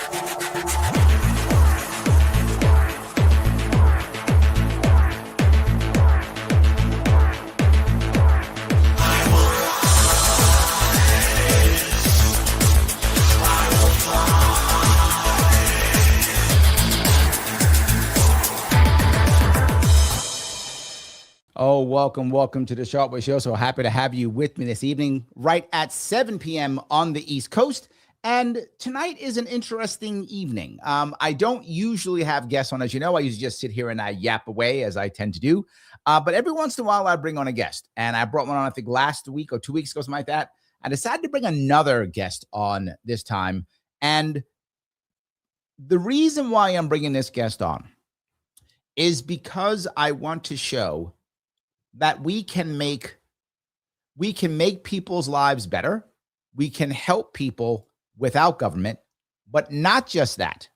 Oh, welcome to the Sharpe Way Show. So happy to have you with me this evening, right at 7 p.m. on the East Coast. And tonight is an interesting evening. I don't usually have guests on, as you know. I usually just sit here and I yap away, as I tend to do. But every once in a while, I bring on a guest. And I brought one on, I think, last week or 2 weeks ago, something like that. I decided to bring another guest on this time. And the reason why I'm bringing this guest on is because I want to show that we can make people's lives better. We can help people without government, but not just that.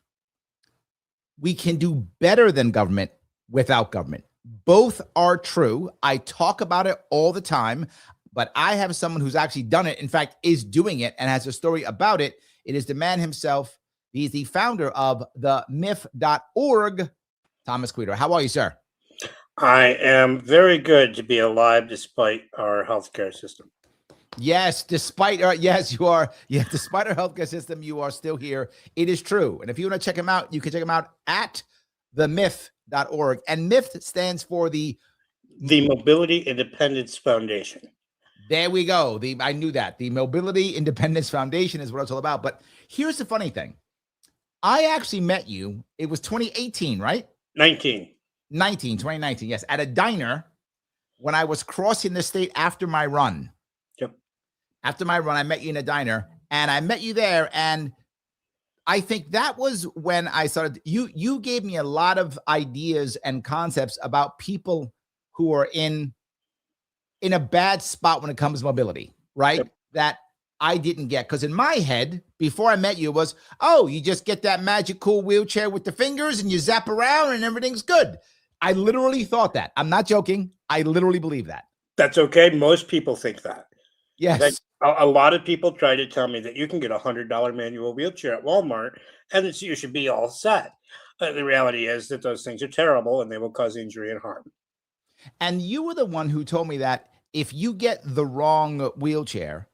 We can do better than government without government. Both are true. I talk about it all the time, but I have someone who's actually done it. In fact, is doing it and has a story about it. It is the man himself. He's the founder of the MIF.org, Thomas Queter. How are you, sir? I am very good to be alive despite our healthcare system. Yes, despite our, yes, you are. Yeah, despite our healthcare system, you are still here. It is true. And if you want to check him out, you can check him out at themif.org. And MIF stands for the Mobility Independence Foundation. There we go. I knew that. The Mobility Independence Foundation is what it's all about. But here's the funny thing. I actually met you. It was 2018, right? 2019, yes, at a diner when I was crossing the state after my run. Yep. After my run, I met you in a diner, and I met you there, and I think that was when I started. You gave me a lot of ideas and concepts about people who are in a bad spot when it comes to mobility, right? Yep. That I didn't get, because in my head, before I met you, was, oh, you just get that magic cool wheelchair with the fingers and you zap around and everything's good. I literally thought that. I'm not joking. I literally believe that. That's okay. Most people think that. Yes. A lot of people try to tell me that you can get a $100 manual wheelchair at Walmart and that you should be all set. The reality is that those things are terrible and they will cause injury and harm. And you were the one who told me that if you get the wrong wheelchair,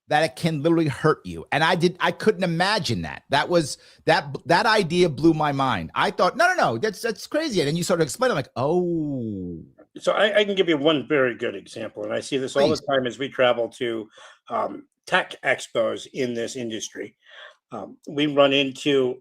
that it can literally hurt you. And I couldn't imagine that. That idea blew my mind. I thought, no, that's crazy. And then you sort of explained, I'm like, oh. So I can give you one very good example. And I see this all the time as we travel to tech expos in this industry. We run into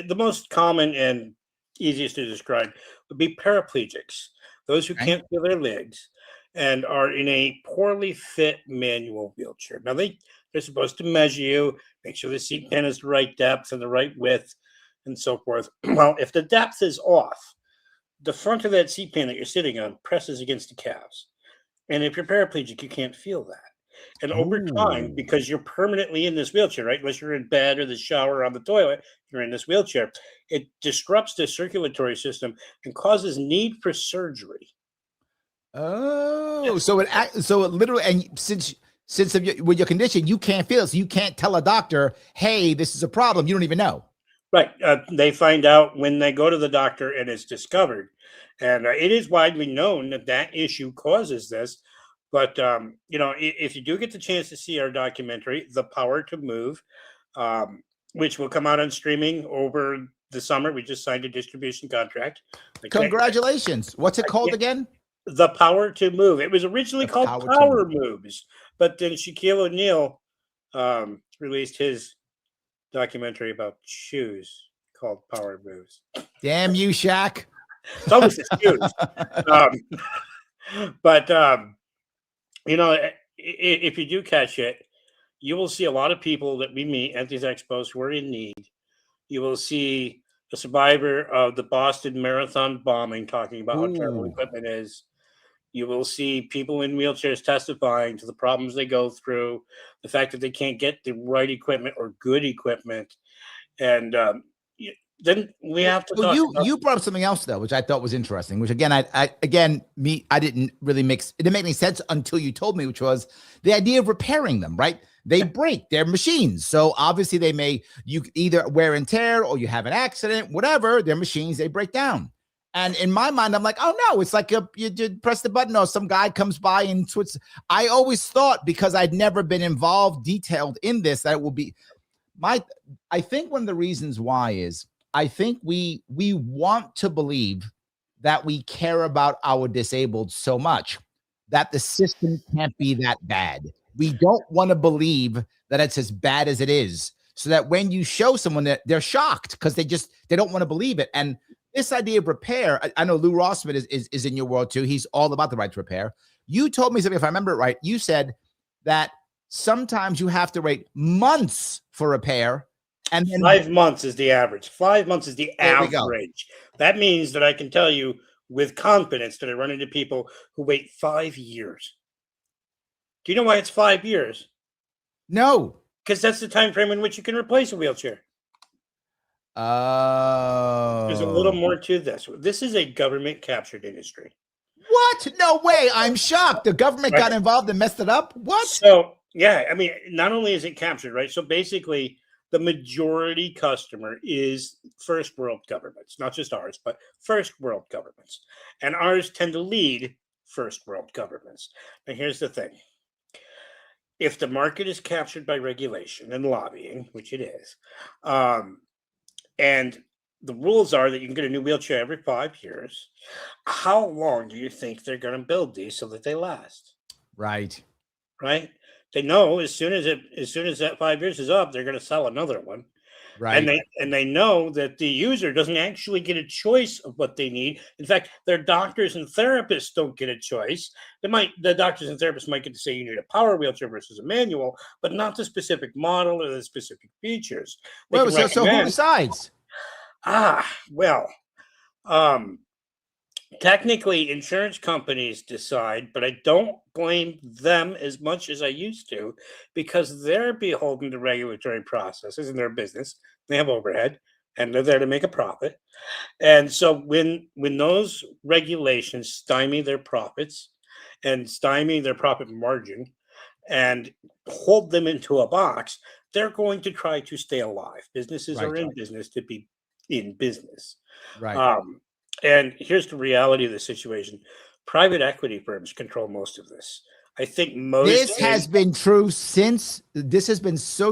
the most common and easiest to describe would be paraplegics, those who can't feel their legs and are in a poorly fit manual wheelchair. Now, they're supposed to measure you, make sure the seat pan is the right depth and the right width and so forth. Well, if the depth is off, the front of that seat pan that you're sitting on presses against the calves. And if you're paraplegic, you can't feel that. And over time, because you're permanently in this wheelchair, right? Unless you're in bed or the shower or on the toilet, you're in this wheelchair. It disrupts the circulatory system and causes need for surgery. Oh, so it literally, and since with your condition, you can't feel it, so you can't tell a doctor, hey, this is a problem. You don't even know. Right. They find out when they go to the doctor and it's discovered. And it is widely known that issue causes this. But, if you do get the chance to see our documentary, The Power to Move, which will come out on streaming over the summer. We just signed a distribution contract. Congratulations. What's it called again? The Power to Move. It was originally called Power Moves, but then Shaquille O'Neal released his documentary about shoes called Power Moves. Damn you, Shaq. It's always his shoes. If you do catch it, you will see a lot of people that we meet at these expos who are in need. You will see a survivor of the Boston Marathon bombing talking about how terrible equipment is. You will see people in wheelchairs testifying to the problems they go through, the fact that they can't get the right equipment or good equipment. And then we have to talk about— you brought up something else though, which I thought was interesting, which again, I didn't really it didn't make any sense until you told me, which was the idea of repairing them, right? they break. They're machines. So obviously you either wear and tear or you have an accident, whatever. They're machines, they break down. And in my mind, I'm like, oh no, it's like you did press the button or some guy comes by and switch. I always thought, because I'd never been involved, detailed in this, that it will be I think one of the reasons why is I think we want to believe that we care about our disabled so much that the system can't be that bad. We don't want to believe that it's as bad as it is, so that when you show someone that they're shocked because they don't want to believe it. And this idea of repair, I know Lou Rossman is in your world too. He's all about the right to repair. You told me something, if I remember it right, you said that sometimes you have to wait months for repair. And then 5 months is the average. 5 months is the average. That means that I can tell you with confidence that I run into people who wait 5 years. Do you know why it's 5 years? No. Because that's the time frame in which you can replace a wheelchair. There's a little more to this. This is a government captured industry. What? No way. I'm shocked. The government got involved and messed it up. What? So, yeah, I mean, not only is it captured, right? So basically, the majority customer is first world governments, not just ours, but first world governments. And ours tend to lead first world governments. And here's the thing. If the market is captured by regulation and lobbying, which it is, and the rules are that you can get a new wheelchair every 5 years, how long do you think they're going to build these so that they last? Right. Right. They know as soon as that 5 years is up, they're going to sell another one. Right. And they know that the user doesn't actually get a choice of what they need. In fact, their doctors and therapists don't get a choice. The doctors and therapists might get to say you need a power wheelchair versus a manual, but not the specific model or the specific features. Well, so who decides? Technically, insurance companies decide, but I don't blame them as much as I used to, because they're beholden to regulatory processes in their business. They have overhead and they're there to make a profit. And so when those regulations stymie their profits and stymie their profit margin and hold them into a box, they're going to try to stay alive. Businesses are in business to be in business. Right. And here's the reality of the situation. Private equity firms control most of this. I think this has been so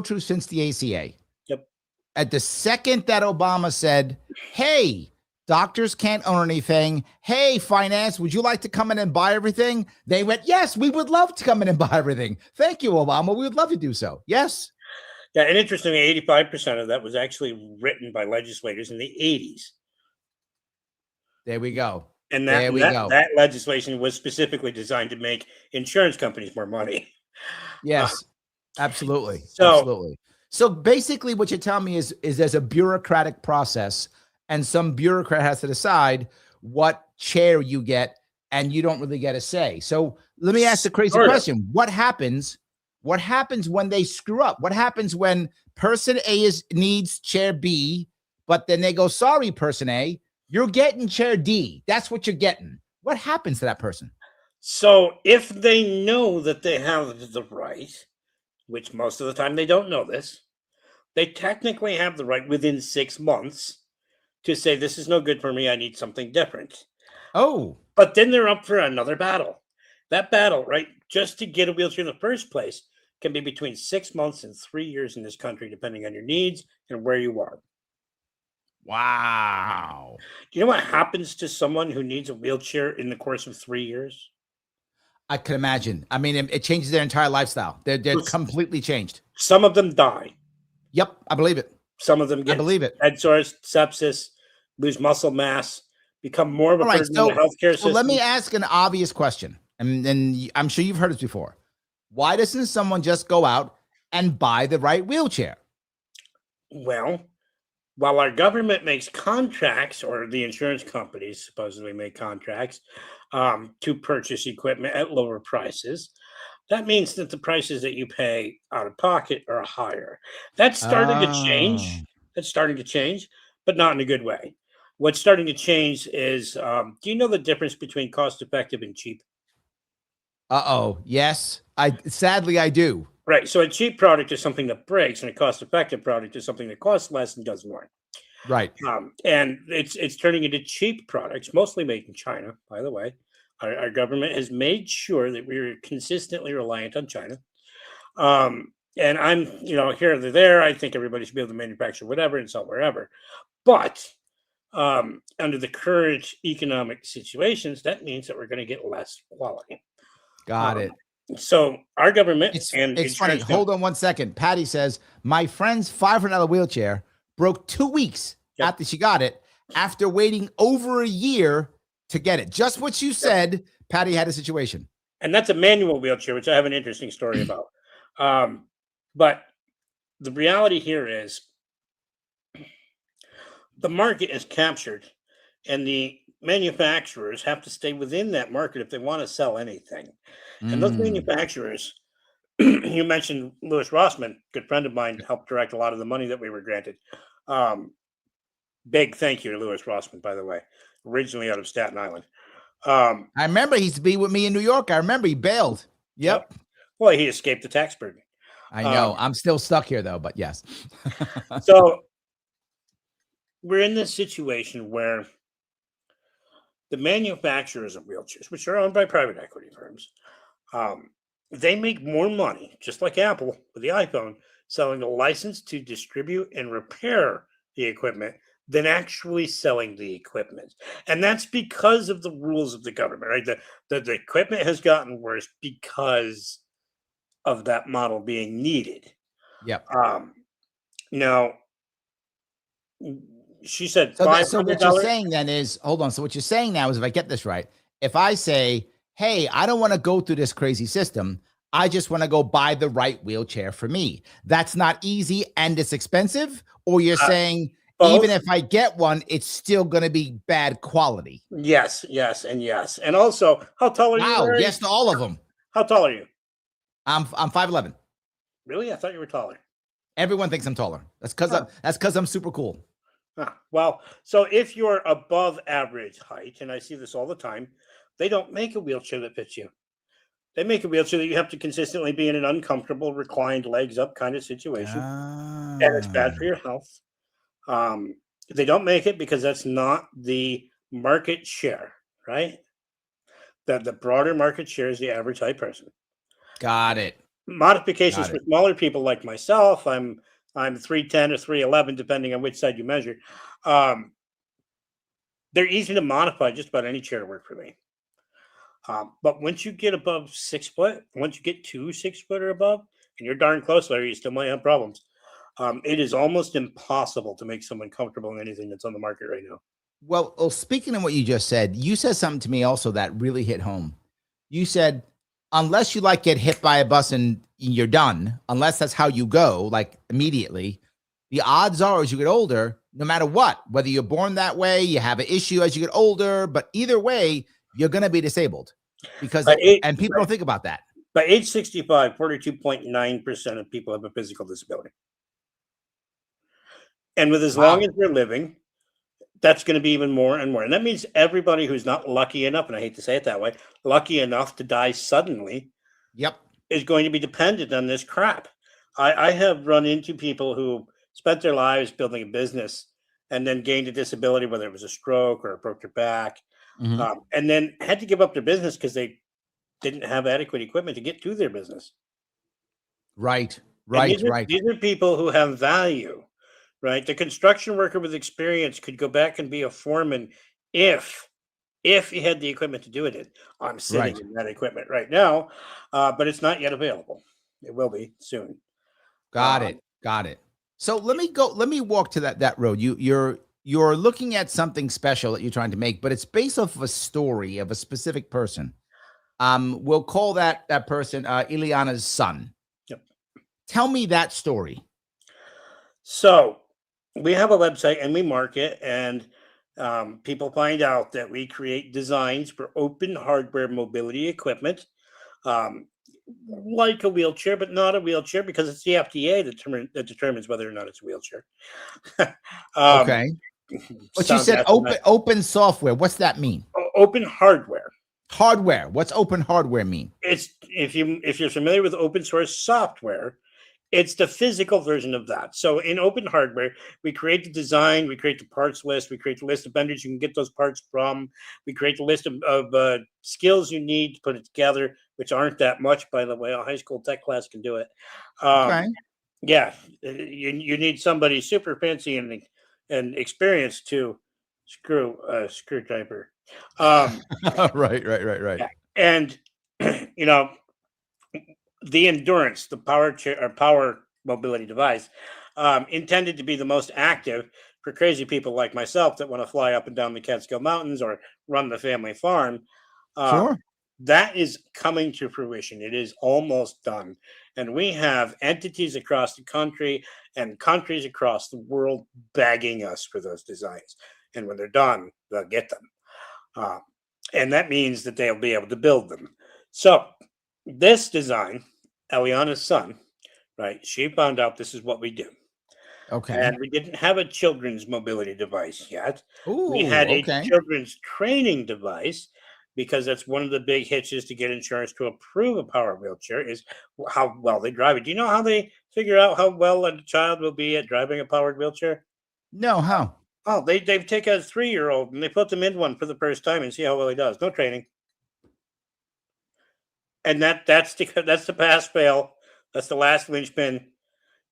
true since the ACA. Yep. At the second that Obama said, hey, doctors can't own anything. Hey, finance, would you like to come in and buy everything? They went, yes, we would love to come in and buy everything. Thank you, Obama. We would love to do so. Yes. Yeah. And interestingly, 85% of that was actually written by legislators in the 80s. There we go. And that legislation was specifically designed to make insurance companies more money. Yes, absolutely. Absolutely. So basically what you're telling me is there's a bureaucratic process, and some bureaucrat has to decide what chair you get, and you don't really get a say. So let me ask the crazy question. What happens when they screw up? What happens when person A needs chair B, but then they go, sorry, person A, you're getting chair D. That's what you're getting. What happens to that person? So if they know that they have the right, which most of the time they don't know this, they technically have the right within 6 months to say, this is no good for me. I need something different. Oh. But then they're up for another battle. That battle, right, just to get a wheelchair in the first place can be between 6 months and 3 years in this country, depending on your needs and where you are. Wow. Do you know what happens to someone who needs a wheelchair in the course of 3 years? I can imagine. I mean, it changes their entire lifestyle. They're completely changed. Some of them die. Yep, I believe it. Some of them get head sores, sepsis, lose muscle mass, become more of a burden in the healthcare system. So let me ask an obvious question, and I'm sure you've heard this before. Why doesn't someone just go out and buy the right wheelchair? Well, while our government makes contracts, or the insurance companies supposedly make contracts to purchase equipment at lower prices, that means that the prices that you pay out of pocket are higher. That's starting to change. That's starting to change, but not in a good way. What's starting to change is, do you know the difference between cost effective and cheap? Yes. Sadly, I do. Right. So a cheap product is something that breaks, and a cost-effective product is something that costs less and does more. Right. And it's turning into cheap products, mostly made in China, by the way. Our government has made sure that we're consistently reliant on China. And I'm, here or there, I think everybody should be able to manufacture whatever and sell wherever. But under the current economic situations, that means that we're going to get less quality. Got Um, it. so our government and It's funny. insurance companies. Hold on one second. Patty says my friend's $500 wheelchair broke 2 weeks Yep. after she got it, after waiting over a year to get it. Just what you said. Patty had a situation. And that's a manual wheelchair, which I have an interesting story about. But the reality here is the market is captured, and the manufacturers have to stay within that market if they want to sell anything. And those manufacturers, you mentioned Louis Rossman, good friend of mine, helped direct a lot of the money that we were granted. Big thank you to Louis Rossman, by the way, originally out of Staten Island. I remember he used to be with me in New York. I remember he bailed. Yep. Well, he escaped the tax burden. I know. I'm still stuck here, though, but yes. So we're in this situation where the manufacturers of wheelchairs, which are owned by private equity firms, they make more money, just like Apple with the iPhone, selling a license to distribute and repair the equipment than actually selling the equipment. And that's because of the rules of the government, right? The equipment has gotten worse because of that model being needed. Yep. Now, she said so $500. what you're saying then is, hold on. So what you're saying now is, if I get this right, if I say, hey, I don't want to go through this crazy system, I just want to go buy the right wheelchair for me, that's not easy and it's expensive? Or you're saying, both. Even if I get one, it's still going to be bad quality? Yes, and yes. And also, how tall are you? Wow, Larry? yes to all of them. How tall are you? I'm 5'11". Really? I thought you were taller. Everyone thinks I'm taller. That's because I'm super cool. Well, so if you're above average height, and I see this all the time, they don't make a wheelchair that fits you. They make a wheelchair that you have to consistently be in an uncomfortable, reclined, legs up kind of situation, and it's bad for your health. They don't make it because that's not the market share, right? The broader market share is the average height person. Got it. Modifications for smaller people like myself, I'm 3'10" or 3'11", depending on which side you measure. They're easy to modify, just about any chair to work for me. But once you get above 6 foot, once you get to 6 foot or above, and you're darn close, Larry, you still might have problems. It is almost impossible to make someone comfortable in anything that's on the market right now. Well, speaking of what you just said, you said something to me also that really hit home. You said, unless you get hit by a bus and you're done, unless that's how you go, like immediately, the odds are as you get older, no matter what, whether you're born that way, you have an issue as you get older, but either way, you're going to be disabled and people don't think about that. By age 65, 42.9% of people have a physical disability. And with as long as we're living, that's going to be even more and more. And that means everybody who's not lucky enough, and I hate to say it that way, lucky enough to die suddenly, is going to be dependent on this crap. I have run into people who spent their lives building a business and then gained a disability, whether it was a stroke or broke their back, and then had to give up their business because they didn't have adequate equipment to get to their business. Right. These are people who have value. Right, the construction worker with experience could go back and be a foreman if he had the equipment to do it in. I'm sitting in that equipment right now, but it's not yet available. It will be soon. Got it. So let me walk to that road. You're looking at something special that you're trying to make, but it's based off of a story of a specific person. We'll call that person Ileana's son. Yep. Tell me that story. So we have a website and we market, and people find out that we create designs for open hardware mobility equipment, like a wheelchair, but not a wheelchair, because it's the FDA that determines whether or not it's a wheelchair. Okay. But you said open software. What's that mean? Open hardware. Hardware. What's open hardware mean? It's if you're familiar with open source software, it's the physical version of that. So in open hardware, we create the design, we create the parts list, we create the list of vendors you can get those parts from, we create the list of skills you need to put it together, which aren't that much, by the way. A high school tech class can do it. Okay. Yeah, you need somebody super fancy and experienced to screw a screwdriver. Right. Yeah. And you know, the endurance, the power chair or power mobility device, intended to be the most active for crazy people like myself that want to fly up and down the Catskill Mountains or run the family farm. Um, Sure. that is coming to fruition. It is almost done. And we have entities across the country and countries across the world begging us for those designs. And when they're done, they'll get them. Uh, and that means that they'll be able to build them. So, this design, Eliana's son, right? She found out this is what we do. Okay. And we didn't have a children's mobility device yet. We Ooh, had a okay. children's training device because that's one of the big hitches to get insurance to approve a power wheelchair is how well they drive it. Do you know how they figure out how well a child will be at driving a powered wheelchair? No, how? Oh, they've taken a 3-year-old and they put them in one for the first time and see how well he does. No training. And that's the pass fail. That's the last linchpin.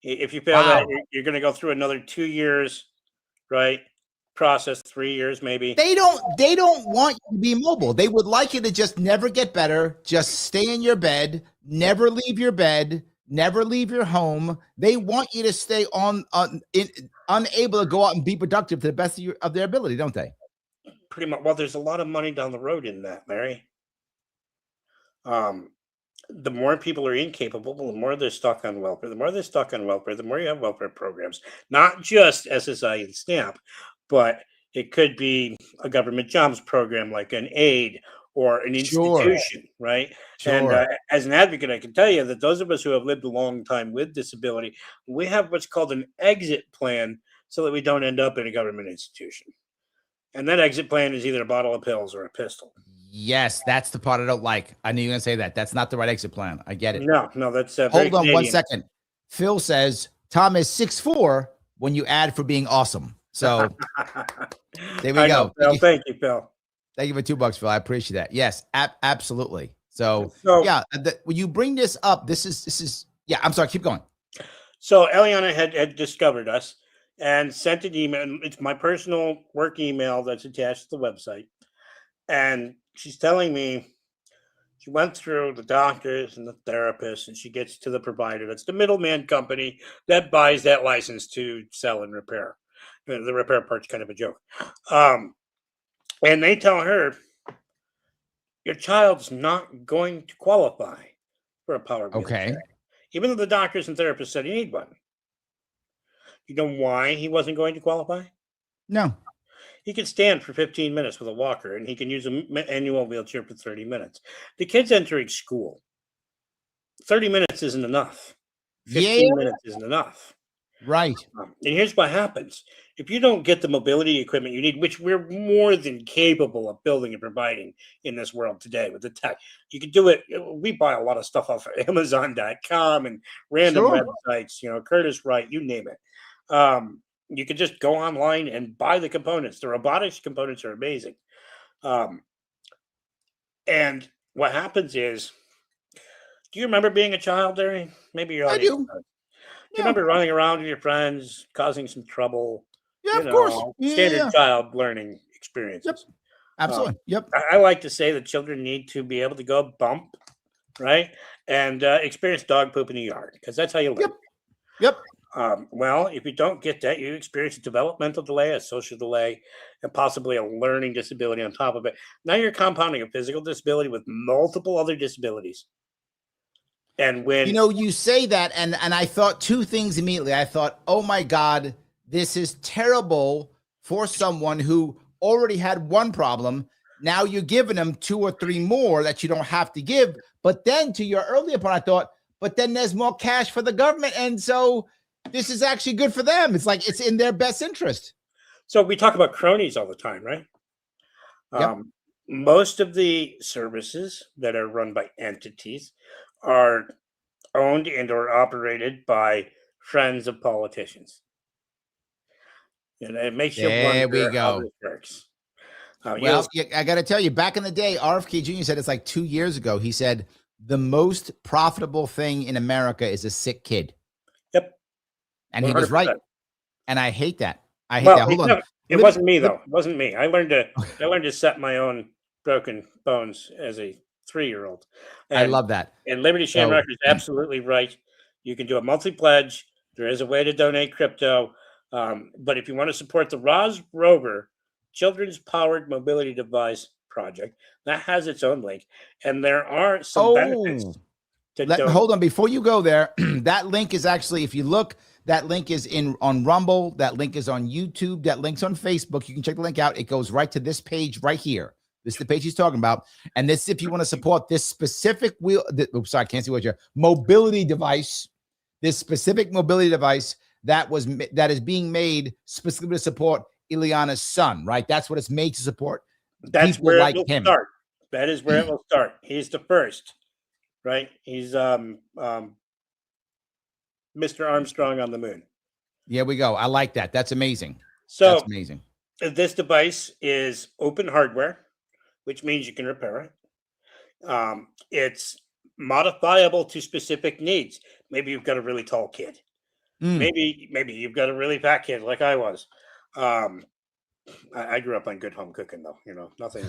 If you fail that, Wow. you're going to go through another 2 years, right? Process 3 years maybe. They don't want you to be mobile. They would like you to just never get better, just stay in your bed, never leave your bed, never leave your home. They want you to stay unable to go out and be productive to the best of their ability, don't they? Pretty much. Well, there's a lot of money down the road in that, Larry. Um, the more people are incapable, the more they're stuck on welfare. The more they're stuck on welfare, the more you have welfare programs, not just SSI and SNAP, but it could be a government jobs program like an aid or an Sure. institution, right? And Sure. as an advocate, I can tell you that those of us who have lived a long time with disability, we have what's called an exit plan so that we don't end up in a government institution. And that exit plan is either a bottle of pills or a pistol. Yes, that's the part I don't like. I knew you were going to say that. That's not the right exit plan. I get it. No, that's very Hold on one Canadian. second. Phil says Tom is 6'4" when you add for being awesome. So there we go. Phil. Thank you, Phil. Thank you for $2, Phil. I appreciate that. Yes, absolutely. So So when you bring this up, this is yeah. I'm sorry. Keep going. So Eliana had discovered us and sent an email. It's my personal work email that's attached to the website. And she's telling me she went through the doctors and the therapists and she gets to the provider. That's the middleman company that buys that license to sell and repair. The repair part's kind of a joke. And they tell her, your child's not going to qualify for a power wheelchair. Okay. Even though the doctors and therapists said you need one. You know why he wasn't going to qualify? No. He could stand for 15 minutes with a walker and he can use an annual wheelchair for 30 minutes. The kid's entering school. 30 minutes isn't enough. 15 minutes isn't enough. Right. And here's what happens. If you don't get the mobility equipment you need, which we're more than capable of building and providing in this world today with the tech, you can do it. We buy a lot of stuff off of Amazon.com and random websites, Curtis Wright, you name it. You can just go online and buy the components. The robotics components are amazing. And what happens is, do you remember being a child, Larry? Maybe you're I do. Do you remember running around with your friends, causing some trouble? Yeah, of course. Standard child learning experiences. Yep. Absolutely. Yep. I like to say that children need to be able to go bump, right? And experience dog poop in the yard, because that's how you learn. Yep. Well, if you don't get that, you experience a developmental delay, a social delay, and possibly a learning disability on top of it. Now you're compounding a physical disability with multiple other disabilities. And when you say that, and I thought two things immediately. I thought, oh my God, this is terrible for someone who already had one problem. Now you're giving them 2 or 3 more that you don't have to give. But then to your earlier point, I thought, but then there's more cash for the government. And so this is actually good for them. It's like it's in their best interest. So we talk about cronies all the time, right? Yep. Most of the services that are run by entities are owned and or operated by friends of politicians. And it makes you There we wonder how go. this works. You'll Well, yeah, I got to tell you, back in the day, RFK Jr. said it's like 2 years ago. He said the most profitable thing in America is a sick kid, Yep, and he was right. 100%. And I hate that. I hate Well, that. Hold on. no, it Live, wasn't me live. though. It wasn't me. I learned to set my own broken bones as a 3-year-old. I And love that. Liberty So, Shamrock is absolutely right. You can do a monthly pledge. There is a way to donate crypto. But if you want to support the Roz Rover Children's Powered Mobility Device Project, that has its own link. And there are some oh, benefits to let donate. hold on before you go there. That link is actually, if you look, that link is on Rumble. That link is on YouTube. That link's on Facebook. You can check the link out. It goes right to this page right here. This is the page he's talking about. And this, if you want to support this specific oops, sorry, I can't see what you're mobility device. This specific mobility device that is being made specifically to support Ileana's son. Right. That's what it's made to support. That's People where it like will him. start. That is where it will start. He's the first, right? He's Mr. Armstrong on the moon. Here we go. I like that. That's amazing. So That's amazing. this device is open hardware, which means you can repair it. It's modifiable to specific needs. Maybe you've got a really tall kid. Maybe you've got a really fat kid like I was. I grew up on good home cooking though. You know, nothing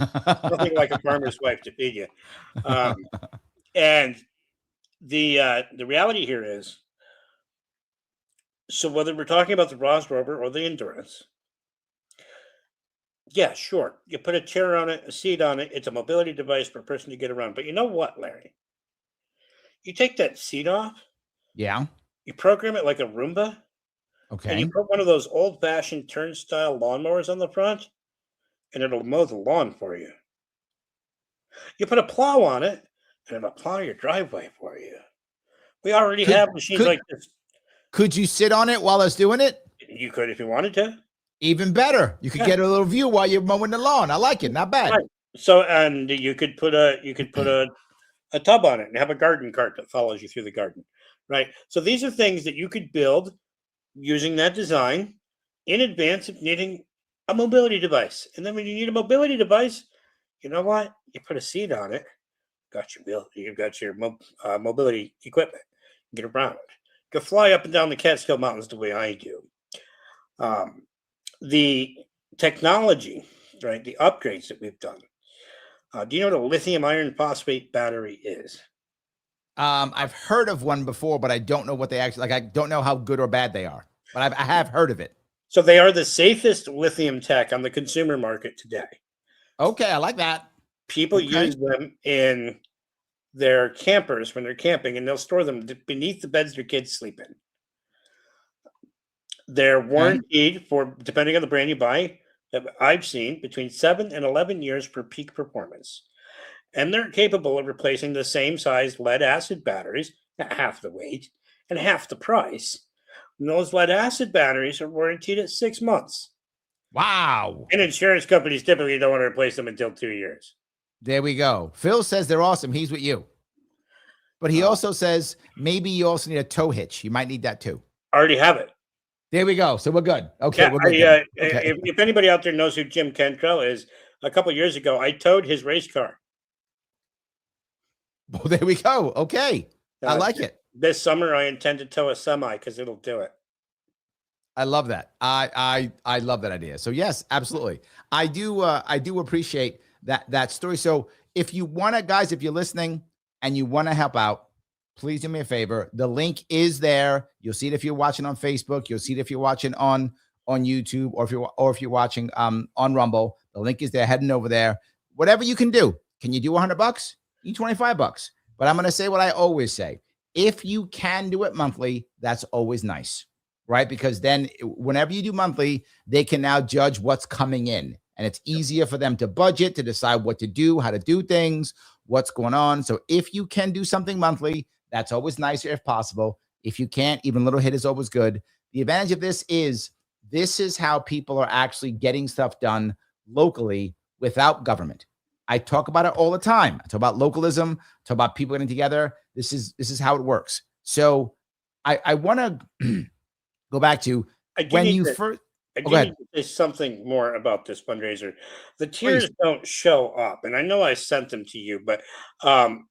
like a farmer's wife to feed you. And the reality here is, so whether we're talking about the Ross Rover or the Endurance, yeah, sure. You put a chair on it, a seat on it. It's a mobility device for a person to get around. But you know what, Larry? You take that seat off, Yeah. you program it like a Roomba, and Okay. you put one of those old-fashioned turnstile lawnmowers on the front, and it'll mow the lawn for you. You put a plow on it, and it'll plow your driveway for you. We already have machines like this. Could you sit on it while I was doing it? You could if you wanted to. Even better. You could get a little view while you're mowing the lawn. I like it. Not bad. Right. So, and you could put a tub on it and have a garden cart that follows you through the garden, right? So these are things that you could build using that design in advance of needing a mobility device. And then when you need a mobility device, you know what? You put a seat on it. You've got your mobility equipment. Get around. You can fly up and down the Catskill Mountains the way I do. The technology, right? The upgrades that we've done. Do you know what a lithium iron phosphate battery is? I've heard of one before, but I don't know what they actually like. I don't know how good or bad they are, but I have heard of it. So they are the safest lithium tech on the consumer market today. Okay, I like that. People use them in their campers when they're camping, and they'll store them beneath the beds their kids sleep in. They're warranted for, depending on the brand you buy, that I've seen between 7 and 11 years for peak performance. And they're capable of replacing the same size lead acid batteries at half the weight and half the price. And those lead acid batteries are warranted at 6 months. Wow. And insurance companies typically don't want to replace them until 2 years. There we go. Phil says they're awesome. He's with you. But he also says maybe you also need a tow hitch. You might need that too. I already have it. There we go. So we're good. Okay. Yeah, we're good. If anybody out there knows who Jim Cantrell is, a couple years ago, I towed his race car. Well, there we go. Okay. I like it. This summer, I intend to tow a semi because it'll do it. I love that. I love that idea. So yes, absolutely. I do appreciate that story. So if you want to, guys, if you're listening and you want to help out, please do me a favor. The link is there. You'll see it if you're watching on Facebook. You'll see it if you're watching on YouTube, or if you're watching on Rumble. The link is there. Heading over there. Whatever you can do. Can you do $100? You $25. But I'm going to say what I always say. If you can do it monthly, that's always nice, right? Because then whenever you do monthly, they can now judge what's coming in. And it's easier for them to budget, to decide what to do, how to do things, what's going on. So if you can do something monthly, that's always nicer if possible. If you can't, even a little hit is always good. The advantage of this is how people are actually getting stuff done locally without government. I talk about it all the time. I talk about localism, talk about people getting together. This is how it works. So I want to go back to I do when need you to first. I Oh, go do ahead, need to say something more about this fundraiser. The please. tiers don't show up, and I know I sent them to you, but um,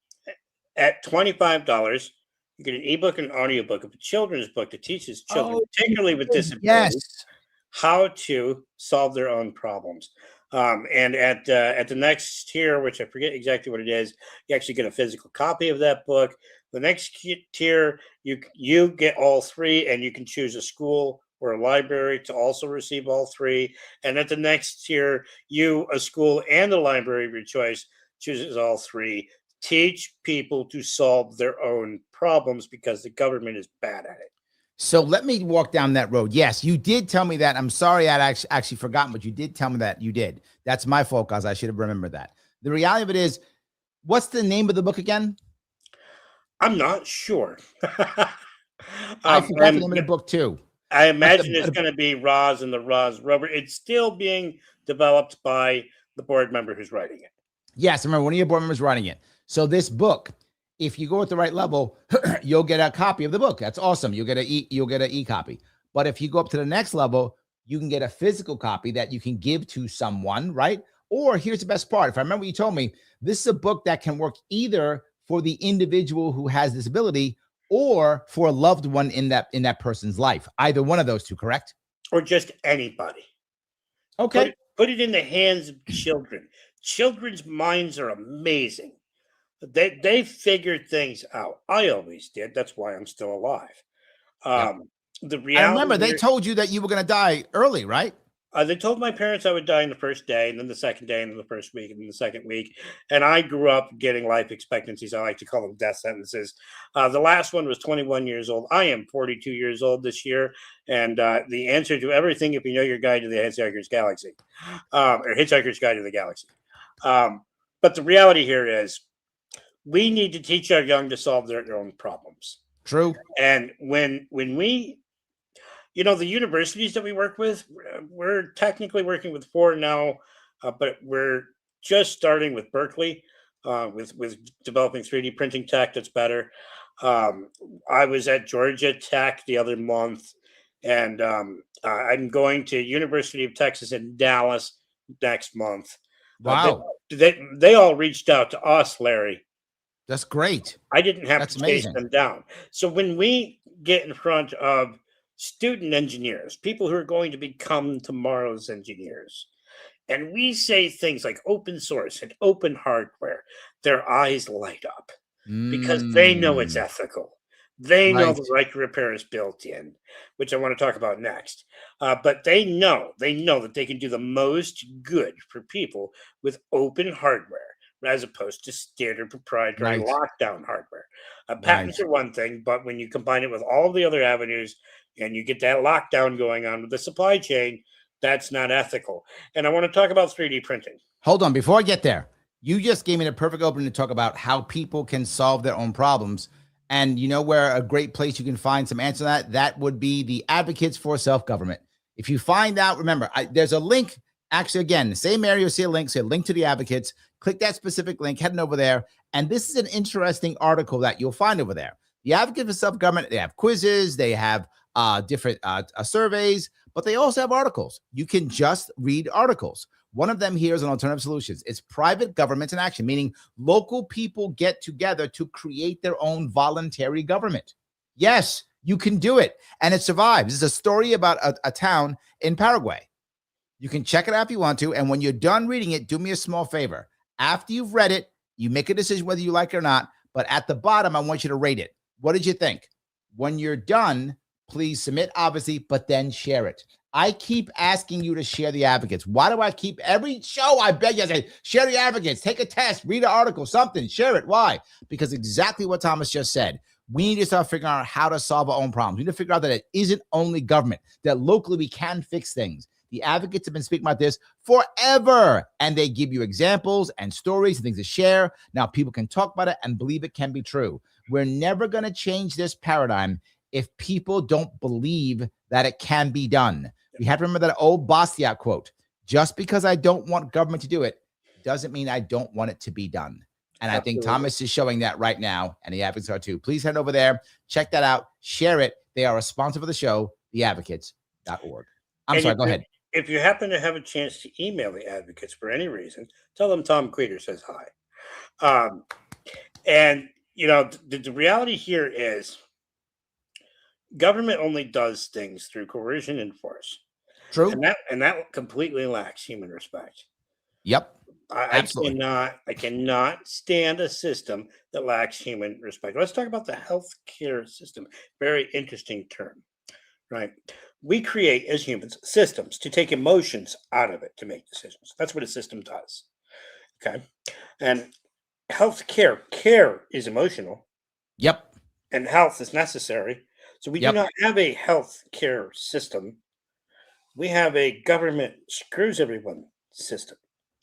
at $25, you get an ebook and audiobook of a children's book that teaches children, Oh, particularly with disabilities, yes. how to solve their own problems. And at the next tier, which I forget exactly what it is, you actually get a physical copy of that book. The next tier, you get all three, and you can choose a school or a library to also receive all three. And at the next tier, a school and a library of your choice, chooses all three. Teach people to solve their own problems because the government is bad at it. So let me walk down that road. Yes, you did tell me that. I'm sorry, I'd actually forgotten, but you did tell me that you did. That's my fault, guys. I should have remembered that. The reality of it is, what's the name of the book again? I'm not sure. I um, forgot the name of the book too. I But imagine it's going to be Roz and the Roz Rubber. It's still being developed by the board member who's writing it. yes, I remember one of your board members writing it. So this book, if you go at the right level, you'll get a copy of the book. That's awesome. You'll get an e-copy. But if you go up to the next level, you can get a physical copy that you can give to someone, right? Or here's the best part. If I remember you told me, this is a book that can work either for the individual who has disability or for a loved one in that person's life. Either one of those two, correct? Or just anybody. Okay. Put it in the hands of children. Children's minds are amazing. They figured things out. I always did. That's why I'm still alive. Yep. The I remember reality they here, told you that you were going to die early, right? they told my parents I would die in the first day, and then the second day, and then the first week, and then the second week. And I grew up getting life expectancies. I like to call them death sentences. The last one was 21 years old. I am 42 years old this year, and the answer to everything, if you know your guide to the Hitchhiker's Galaxy, or Hitchhiker's Guide to the Galaxy. But the reality here is, we need to teach our young to solve their own problems. True. And when we, the universities that we work with, we're technically working with four now, but we're just starting with Berkeley, with developing 3D printing tech that's better. I was at Georgia Tech the other month, and I'm going to University of Texas in Dallas next month. Wow. They all reached out to us, Larry. That's great. I didn't have That's to chase amazing. them down. So when we get in front of student engineers, people who are going to become tomorrow's engineers, and we say things like open source and open hardware, their eyes light up because they know it's ethical. They know Right. the right to repair is built in, which I want to talk about next. But they know that they can do the most good for people with open hardware as opposed to standard proprietary Right. lockdown hardware. Right. Patents are one thing, but when you combine it with all the other avenues and you get that lockdown going on with the supply chain, that's not ethical. And I want to talk about 3D printing. Hold on. Before I get there, you just gave me the perfect opening to talk about how people can solve their own problems. And you know where a great place you can find some answer to that? That would be the Advocates for Self-Government. If you find out, remember, there's a link. Actually, again, the same area, you'll see a link to the Advocates. Click that specific link, heading over there. And this is an interesting article that you'll find over there. The Advocates for Self-Government, they have quizzes, they have different surveys, but they also have articles. You can just read articles. One of them here is on alternative solutions. It's private governments in action, meaning local people get together to create their own voluntary government. Yes, you can do it. And it survives. This is a story about a town in Paraguay. You can check it out if you want to. And when you're done reading it, do me a small favor. After you've read it, you make a decision whether you like it or not. But at the bottom, I want you to rate it. What did you think? When you're done, please submit, obviously, but then share it. I keep asking you to share the Advocates. Why do I keep every show? I beg you, I say, share the Advocates, take a test, read an article, something, share it. Why? Because exactly what Thomas just said. We need to start figuring out how to solve our own problems. We need to figure out that it isn't only government, that locally we can fix things. The Advocates have been speaking about this forever, and they give you examples and stories and things to share. Now people can talk about it and believe it can be true. We're never going to change this paradigm if people don't believe that it can be done. We have to remember that old Bastiat quote, just because I don't want government to do it doesn't mean I don't want it to be done. And I think Absolutely. Thomas is showing that right now, and the advocates are too. Please head over there, check that out, share it. They are a sponsor for the show, theadvocates.org. I'm And sorry, go ahead. if you happen to have a chance to email the advocates for any reason, tell them Tom Queter says hi. And the reality here is government only does things through coercion and force, True. and that completely lacks human respect. Yep. I Absolutely. cannot stand a system that lacks human respect. Let's talk about the healthcare system. Very interesting term, right? We create as humans systems to take emotions out of it to make decisions. That's what a system does. Okay, and care is emotional, Yep. and health is necessary. So we do Yep. not have a health care system. We have a government screws everyone system.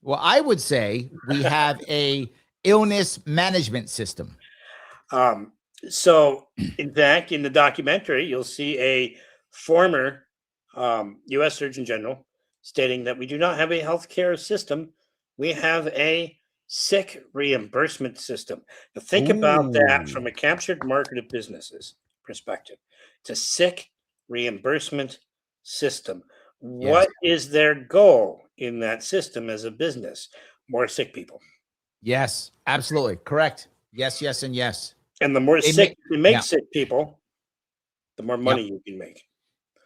Well, I would say we have a illness management system. Um, so, in fact, in the documentary, you'll see a former U.S. Surgeon General stating that we do not have a healthcare system. We have a sick reimbursement system. Now, think about that Ooh. from a captured market of businesses perspective. It's a sick reimbursement system. Yes. What is their goal in that system as a business? More sick people. Yes. Absolutely. Correct. Yes, yes, and yes. And the more They sick make you make yeah. sick people, the more money Yep. you can make.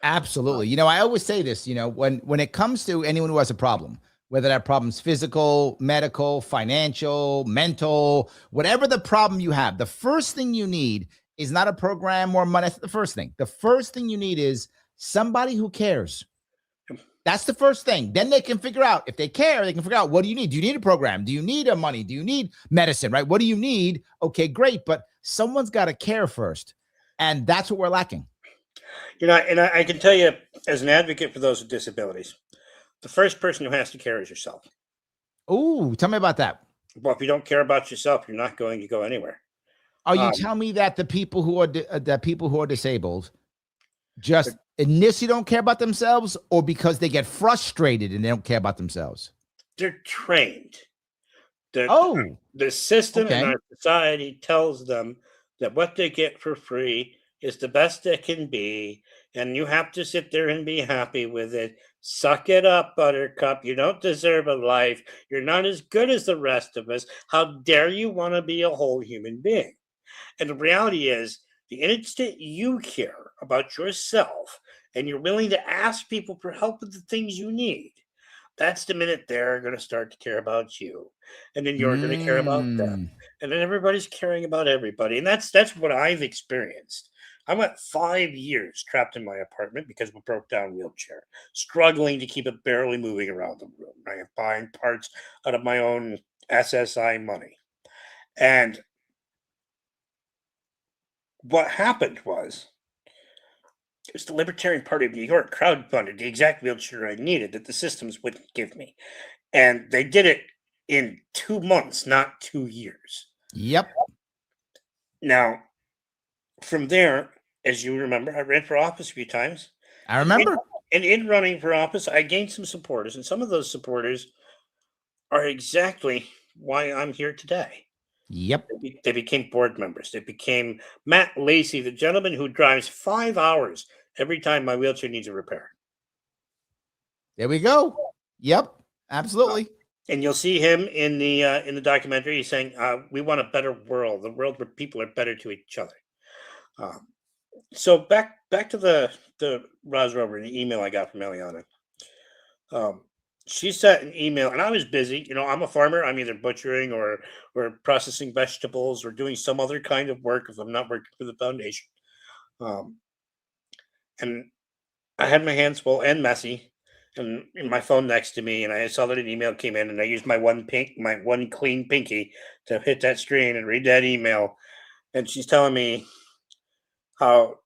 Absolutely. I always say this, when it comes to anyone who has a problem, whether that problem's physical, medical, financial, mental, whatever the problem you have, the first thing you need is not a program or money. That's the first thing. The first thing you need is somebody who cares. That's the first thing. Then they can figure out, if they care, they can figure out, what do you need? Do you need a program? Do you need a money? Do you need medicine, right? What do you need? Okay, great. But someone's got to care first. And that's what we're lacking. And I can tell you, as an advocate for those with disabilities, the first person who has to care is yourself. Oh, tell me about that. Well, if you don't care about yourself, you're not going to go anywhere. Are you Um, telling me that the people who are disabled just they're, initially don't care about themselves, or because they get frustrated and they don't care about themselves? they're trained. The, Oh, the system in okay. our society tells them that what they get for free is the best it can be, and you have to sit there and be happy with it. Suck it up, Buttercup. You don't deserve a life. You're not as good as the rest of us. How dare you want to be a whole human being? And the reality is, the instant you care about yourself and you're willing to ask people for help with the things you need, that's the minute they're going to start to care about you, and then you're going to care about them, Mm, and then everybody's caring about everybody. And that's what I've experienced. I went 5 years trapped in my apartment because of a broke down wheelchair, struggling to keep it barely moving around the room. I am buying parts out of my own SSI money. And what happened was, it was the Libertarian Party of New York crowdfunded the exact wheelchair I needed that the systems wouldn't give me. And they did it in 2 months, not 2 years. yep, Now, from there, as you remember, I ran for office a few times. I And in, remember. and in running for office, I gained some supporters. And some of those supporters are exactly why I'm here today. Yep. They became board members. They became Matt Lacey, the gentleman who drives 5 hours every time my wheelchair needs a repair. There we go. Yep. Absolutely. And you'll see him in the documentary. He's saying, "We want a better world, the world where people are better to each other." Um, so back to the Roz Rover and the email I got from Eliana. Um, she sent an email, and I was busy. I'm a farmer. I'm either butchering or processing vegetables or doing some other kind of work if I'm not working for the foundation. Um, and I had my hands full and messy, and my phone next to me, and I saw that an email came in, and I used my one clean pinky to hit that screen and read that email. And she's telling me how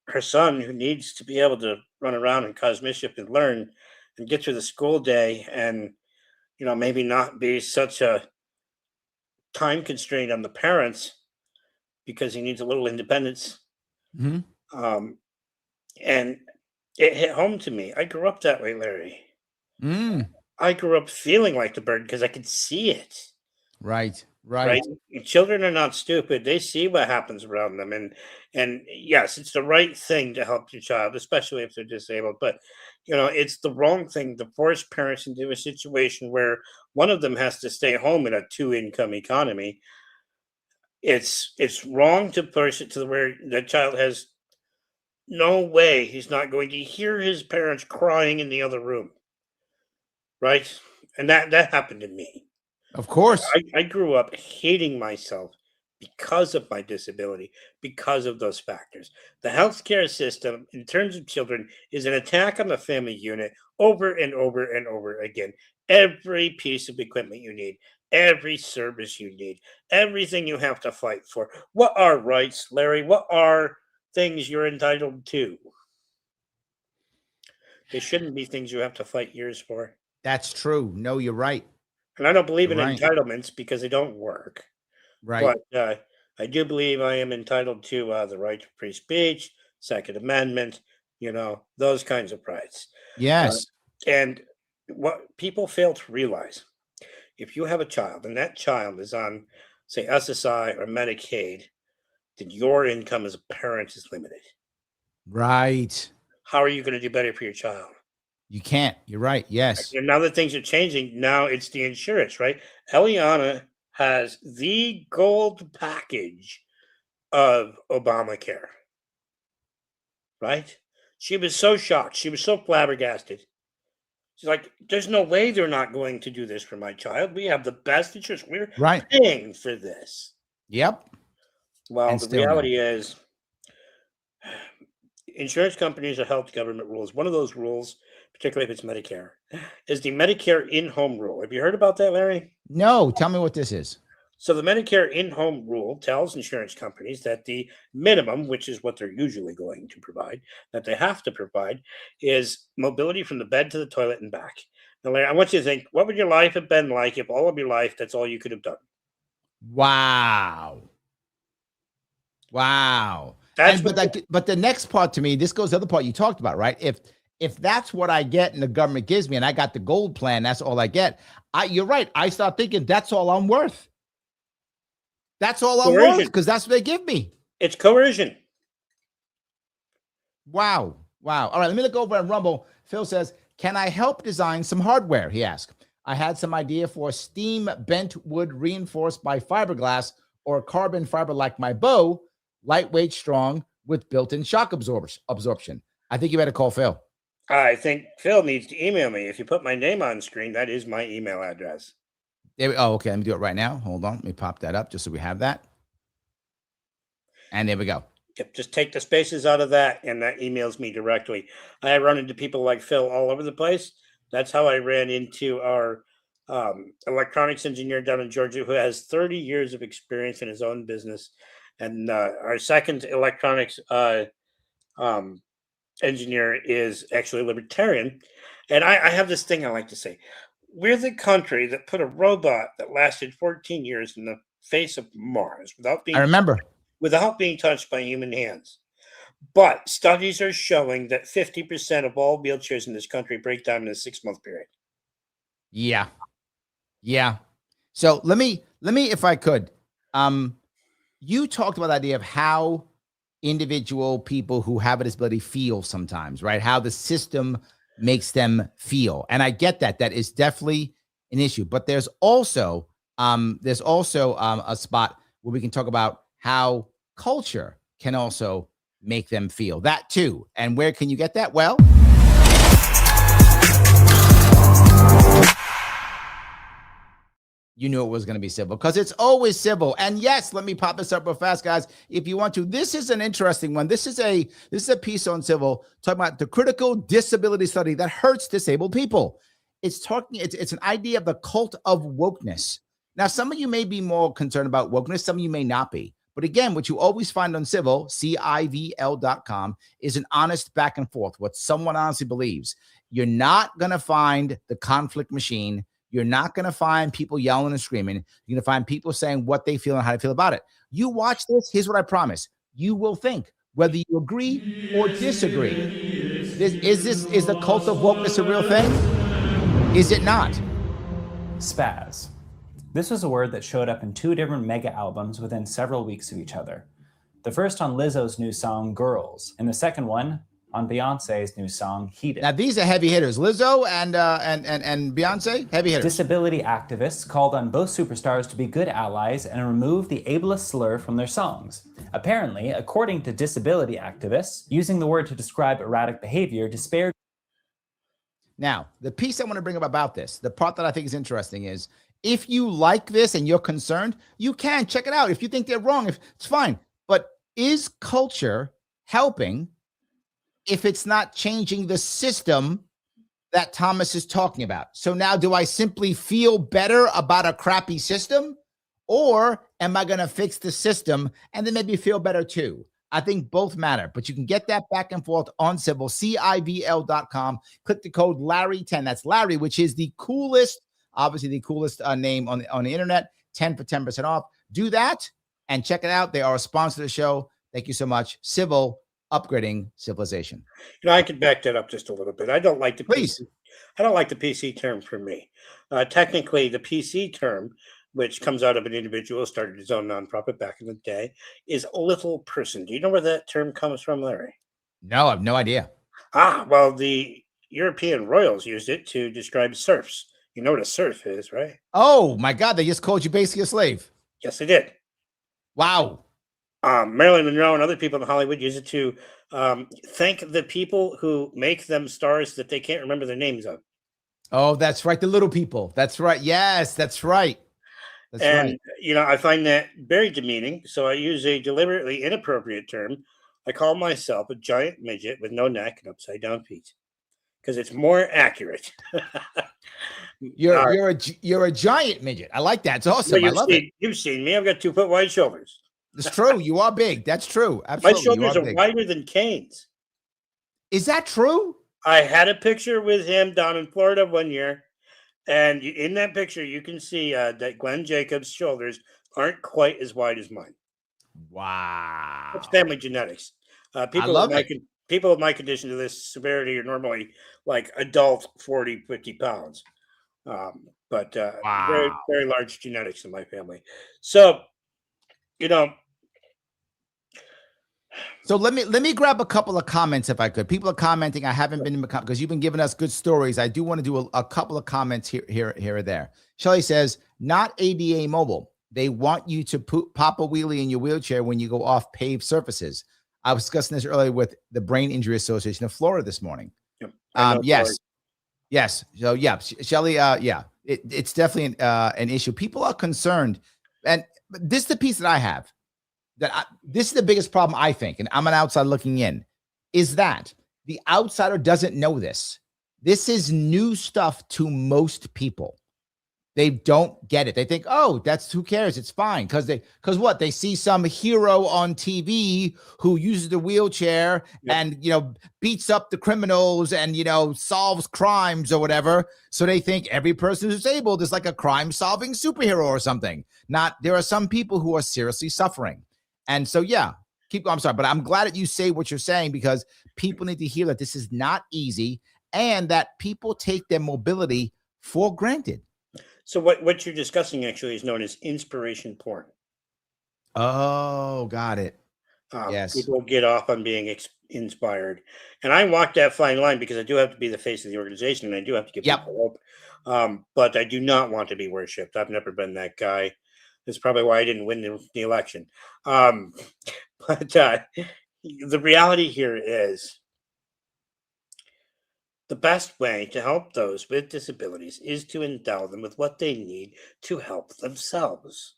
her son, who needs to be able to run around and cause mischief and learn and get through the school day, and maybe not be such a time constraint on the parents because he needs a little independence. Hmm. Um, and it hit home to me. I grew up that way, Larry. Mm. I grew up feeling like the burden because I could see it. Right. Right? Right. Children are not stupid. They see what happens around them, and yes, it's the right thing to help your child, especially if they're disabled. But it's the wrong thing to force parents into a situation where one of them has to stay home in a two-income economy. It's wrong to push it to where the child has no way he's not going to hear his parents crying in the other room, right? And that happened to me. Of course. I grew up hating myself because of my disability, because of those factors. The healthcare system, in terms of children, is an attack on the family unit over and over and over again. Every piece of equipment you need, every service you need, everything you have to fight for. What are rights, Larry? What are things you're entitled to? They shouldn't be things you have to fight years for. That's true. No, you're right. And I don't believe You're in right. entitlements because they don't work. Right. But I do believe I am entitled to the right to free speech, Second Amendment, those kinds of rights. Uh, Yes. and what people fail to realize, if you have a child and that child is on, say, SSI or Medicaid, then your income as a parent is limited. Right. How are you going to do better for your child? You can't. You're right. Yes. And now that things are changing, now it's the insurance, right? Eliana has the gold package of Obamacare, right? She was so shocked. She was so flabbergasted. She's like, there's no way they're not going to do this for my child. We have the best insurance. We're Right. paying for this. Yep. Well, And the still no. reality is, insurance companies are held to government rules. One of those rules, particularly if it's Medicare, is the Medicare in-home rule. Have you heard about that, Larry? No. Tell me what this is. So the Medicare in-home rule tells insurance companies that the minimum, which is what they're usually going to provide, that they have to provide, is mobility from the bed to the toilet and back. Now, Larry, I want you to think, what would your life have been like if all of your life, that's all you could have done? Wow. Wow. That's But the next part to me, this goes to the other part you talked about, right? If that's what I get and the government gives me and I got the gold plan, that's all I get. You're right. I start thinking that's all I'm worth. That's all I'm worth because that's what they give me. It's coercion. Wow. Wow. All right. Let me look over at Rumble. Phil says, can I help design some hardware? He asked. I had some idea for steam bent wood reinforced by fiberglass or carbon fiber like my bow, lightweight, strong, with built-in shock absorption. I think you better call Phil. I think Phil needs to email me. If you put my name on screen, that is my email address. Okay. Let me do it right now. Hold on. Let me pop that up just so we have that. And there we go. Yep, just take the spaces out of that, and that emails me directly. I run into people like Phil all over the place. That's how I ran into our electronics engineer down in Georgia who has 30 years of experience in his own business. And our second electronics engineer is actually a libertarian. And I have this thing I like to say. We're the country that put a robot that lasted 14 years in the face of Mars without being touched by human hands. But studies are showing that 50% of all wheelchairs in this country break down in a 6-month period. Yeah. Yeah. So let me, if I could, you talked about the idea of how individual people who have a disability feel sometimes, right? How the system makes them feel. And I get that. That is definitely an issue. But there's also a spot where we can talk about how culture can also make them feel that too. And where can you get that? Well, you knew it was going to be civil because it's always civil. And yes, let me pop this up real fast, guys. If you want to, this is an interesting one. This is a piece on civil talking about the critical disability study that hurts disabled people. It's an idea of the cult of wokeness. Now, some of you may be more concerned about wokeness. Some of you may not be. But again, what you always find on civil, civl.com, is an honest back and forth, what someone honestly believes. You're not going to find the conflict machine. You're not going to find people yelling and screaming. You're going to find people saying what they feel and how they feel about it. You watch this. Here's what I promise. You will think, whether you agree or disagree. Is the cult of wokeness a real thing? is it not? Spaz. This was a word that showed up in 2 different mega albums within several weeks of each other. The first on Lizzo's new song, Girls, and the second one on Beyonce's new song, Heat It. Now, these are heavy hitters. Lizzo and Beyonce, heavy hitters. Disability activists called on both superstars to be good allies and remove the ableist slur from their songs. Apparently, according to disability activists, using the word to describe erratic behavior disparaged. Now, the piece I want to bring up about this, the part that I think is interesting is, if you like this and you're concerned, you can check it out. If you think they're wrong, if it's fine. But is culture helping if it's not changing the system that Thomas is talking about? So now, do I simply feel better about a crappy system, or am I going to fix the system and then maybe feel better too? I think both matter, but you can get that back and forth on Civil, CIVL.com. Click the code Larry10. That's Larry, which is the coolest, obviously the coolest name on the internet. 10 for 10% off. Do that and check it out. They are a sponsor of the show. Thank you so much. Civil, upgrading civilization. I could back that up just a little bit. I don't like the Please. PC. I don't like the PC term for me. Technically, the PC term, which comes out of an individual who started his own nonprofit back in the day, is a little person. Do you know where that term comes from, Larry? No, I have no idea. Well, the European royals used it to describe serfs. You know what a serf is, right? Oh my God, they just called you basically a slave. Yes, they did. Wow. Marilyn Monroe and other people in Hollywood use it to thank the people who make them stars that they can't remember their names of. Oh, that's right. The little people. That's right. Yes, that's right. That's and, right. I find that very demeaning. So I use a deliberately inappropriate term. I call myself a giant midget with no neck and upside down feet because it's more accurate. You're a giant midget. I like that. It's awesome. I love it. You've seen me. I've got 2 foot wide shoulders. It's true. You are big. That's true. Absolutely. My shoulders are wider than Kane's. Is that true? I had a picture with him down in Florida one year. And in that picture, you can see that Glenn Jacobs' shoulders aren't quite as wide as mine. Wow. It's family genetics. People with my condition to this severity are normally like adult 40, 50 pounds. Wow. Very, very large genetics in my family. So, So let me grab a couple of comments if I could. People are commenting. I haven't been because you've been giving us good stories. I do want to do a couple of comments here or there. Shelley says, not ADA mobile. They want you to pop a wheelie in your wheelchair when you go off paved surfaces. I was discussing this earlier with the Brain Injury Association of Florida this morning. Yep. Yes. So yeah, Shelley. It's definitely an issue. People are concerned, and this is the piece that I have. This is the biggest problem, I think, and I'm an outsider looking in, is that the outsider doesn't know this. This is new stuff to most people. They don't get it. They think, oh, who cares? It's fine. Because they see some hero on TV who uses the wheelchair and, beats up the criminals and, solves crimes or whatever. So they think every person who's disabled is like a crime solving superhero or something. There are some people who are seriously suffering. And so, keep going. I'm sorry, but I'm glad that you say what you're saying because people need to hear that this is not easy and that people take their mobility for granted. So what you're discussing actually is known as inspiration porn. Oh, got it. Yes. People get off on being inspired. And I walk that fine line because I do have to be the face of the organization and I do have to give people hope. But I do not want to be worshipped. I've never been that guy. That's probably why I didn't win the election. But the reality here is the best way to help those with disabilities is to endow them with what they need to help themselves.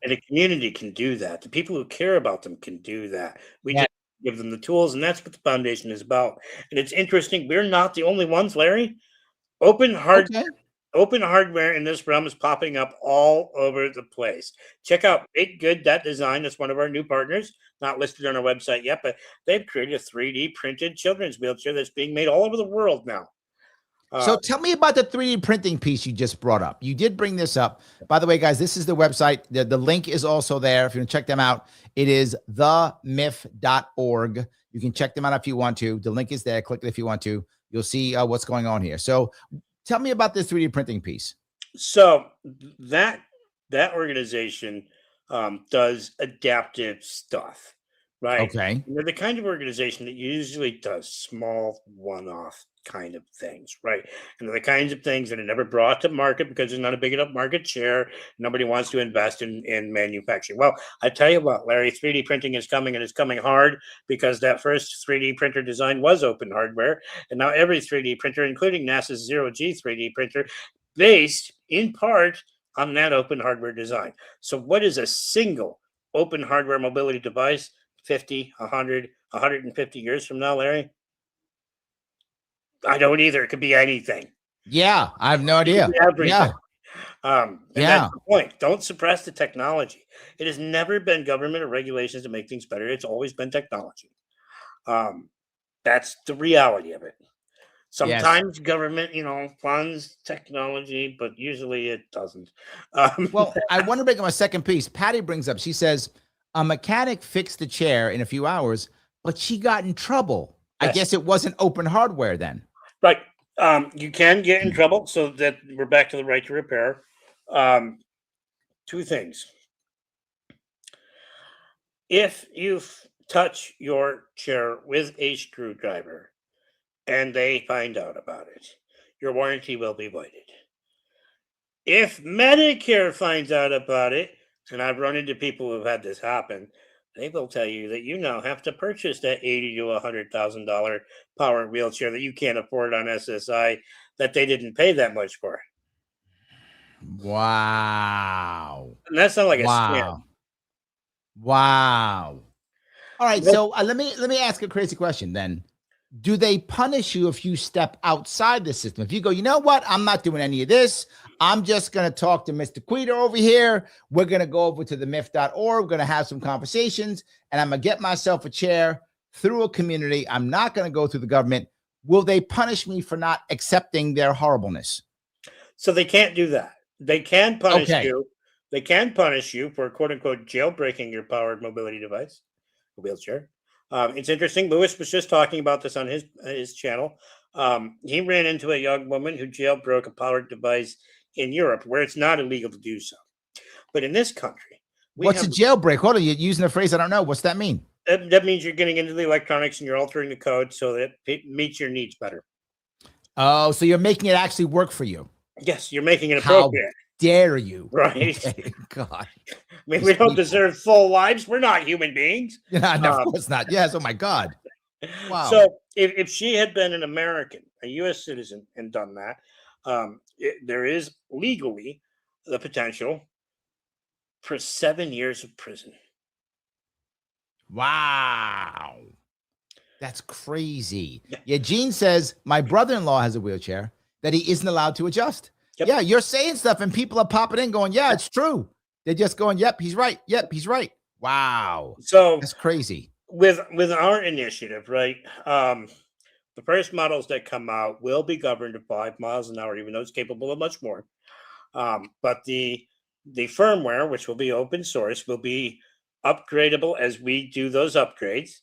And a community can do that. The people who care about them can do that. We just give them the tools, and that's what the foundation is about. And it's interesting. We're not the only ones, Larry. Open hardware in this realm is popping up all over the place. Check out makegood.design. That's one of our new partners, not listed on our website yet, but they've created a 3D printed children's wheelchair that's being made all over the world now. So tell me about the 3D printing piece you just brought up. You did bring this up. By the way, guys, this is the website. The link is also there. If you want to check them out, it is themif.org. You can check them out if you want to. The link is there. Click it if you want to. you'll see what's going on here. So tell me about this 3D printing piece. So that organization does adaptive stuff, right? Okay. And they're the kind of organization that usually does small one-off kind of things, right? And they're the kinds of things that are never brought to market because there's not a big enough market share. Nobody wants to invest in manufacturing. Well, I tell you what, Larry, 3D printing is coming, and it's coming hard because that first 3D printer design was open hardware. And now every 3D printer, including NASA's zero-G 3D printer, based in part on that open hardware design. So what is a single open hardware mobility device 50, 100, 150 years from now, Larry? I don't either. It could be anything. Yeah, I have no It could idea. be everything. Yeah. And Yeah. that's the point. Don't suppress the technology. It has never been government or regulations to make things better. It's always been technology. That's the reality of it. Yes. Sometimes government, funds technology, but usually it doesn't. Well, I want to bring up a second piece. Patty brings up, she says, a mechanic fixed the chair in a few hours, but she got in trouble. I Yes. guess it wasn't open hardware then. Right. You can get in trouble, so that we're back to the right to repair. Two things. If you touch your chair with a screwdriver and they find out about it, your warranty will be voided. If Medicare finds out about it, and I've run into people who've had this happen, they will tell you that you now have to purchase that $80,000 to $100,000 powered wheelchair that you can't afford on SSI, that they didn't pay that much for. Wow. And that sounds like a scam. Wow. Wow. All right. Nope. So let me ask a crazy question then. Do they punish you if you step outside the system? If you go, you know what? I'm not doing any of this. I'm just going to talk to Mr. Quita over here. We're going to go over to the myth.org. We're going to have some conversations, and I'm going to get myself a chair through a community. I'm not going to go through the government. Will they punish me for not accepting their horribleness? So they can't do that. They can punish Okay. you. They can punish you for quote unquote jailbreaking your powered mobility device, a wheelchair. It's interesting. Lewis was just talking about this on his channel. He ran into a young woman who jailbroke a powered device in Europe, where it's not illegal to do so. But in this country, what's a jailbreak? Hold on, you're using a phrase I don't know. What's that mean? That means you're getting into the electronics and you're altering the code so that it meets your needs better. Oh, so you're making it actually work for you. Yes, you're making it appropriate. How dare you? Right. Okay. God. I mean, we don't deserve full lives. We're not human beings. Yeah, no, of course not. Yes. Oh my God. Wow. So if she had been an American, a U.S. citizen, and done that, there is legally the potential for 7 years of prison. Wow. That's crazy. Yeah, Gene says, my brother-in-law has a wheelchair that he isn't allowed to adjust. Yep. Yeah, you're saying stuff and people are popping in going, yeah, it's true. They're just going, yep, he's right. Yep, he's right. Wow. So that's crazy. With our initiative, right? The first models that come out will be governed at 5 miles an hour, even though it's capable of much more. But the firmware, which will be open source, will be upgradable as we do those upgrades.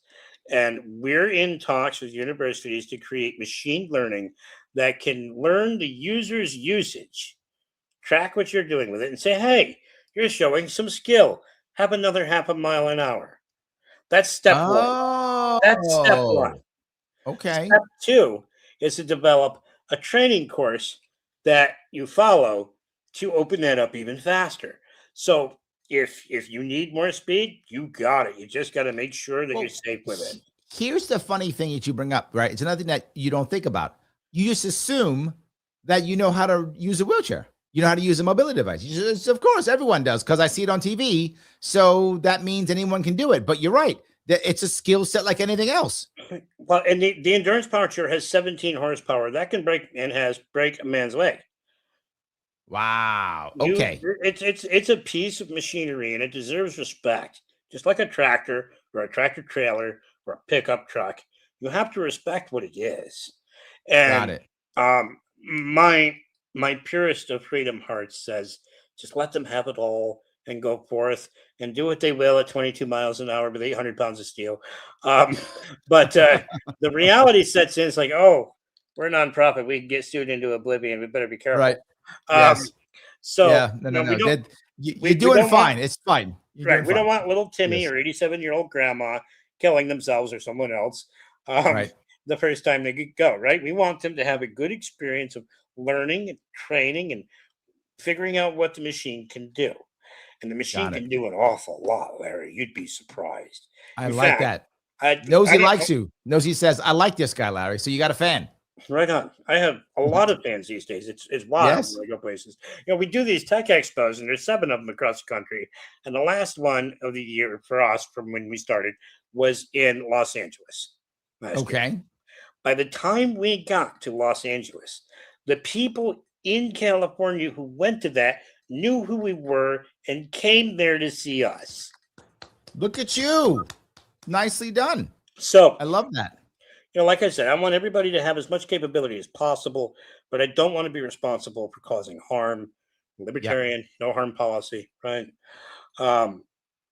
And we're in talks with universities to create machine learning that can learn the user's usage, track what you're doing with it, and say, hey, you're showing some skill. Have another half a mile an hour. That's step one. That's step one. Okay. Step two is to develop a training course that you follow to open that up even faster. So if you need more speed, you got it. You just got to make sure that you're safe with it. Here's the funny thing that you bring up, right? It's another thing that you don't think about. You just assume that you know how to use a wheelchair. You know how to use a mobility device. Just, of course, everyone does because I see it on TV. So that means anyone can do it. But you're right. It's a skill set like anything else. Well, and the endurance power chair has 17 horsepower. That can break a man's leg. Wow. Okay. It's a piece of machinery and it deserves respect. Just like a tractor or a tractor trailer or a pickup truck, you have to respect what it is. And got it. My purest of freedom hearts says, just let them have it all and go forth and do what they will at 22 miles an hour with 800 pounds of steel. But the reality sets in. It's like, oh, we're a nonprofit. We can get sued into oblivion. We better be careful. Right. Um, Yes. so Yeah. No, no, we no. don't. You're We doing don't want fine. It's fine. You're right. doing We don't fine. want little Timmy Yes. or 87-year-old grandma killing themselves or someone else Right. the first time they go. Right. We want them to have a good experience of learning and training and figuring out what the machine can do. And the machine Got it. can do an awful lot, Larry. You'd be surprised. I In like fact, that. I Nosy don't know. likes you. Nosy says, I like this guy, Larry. So you got a fan. Right on. I have a lot of fans these days. It's wild Yes. when I go places. We do these tech expos, and there's 7 of them across the country. And the last one of the year for us, from when we started, was in Los Angeles last year. Okay. By the time we got to Los Angeles, the people in California who went to that knew who we were and came there to see us. Look at you. Nicely done. So I love that. Like I said, I want everybody to have as much capability as possible, but I don't want to be responsible for causing harm. Libertarian, no harm policy, right?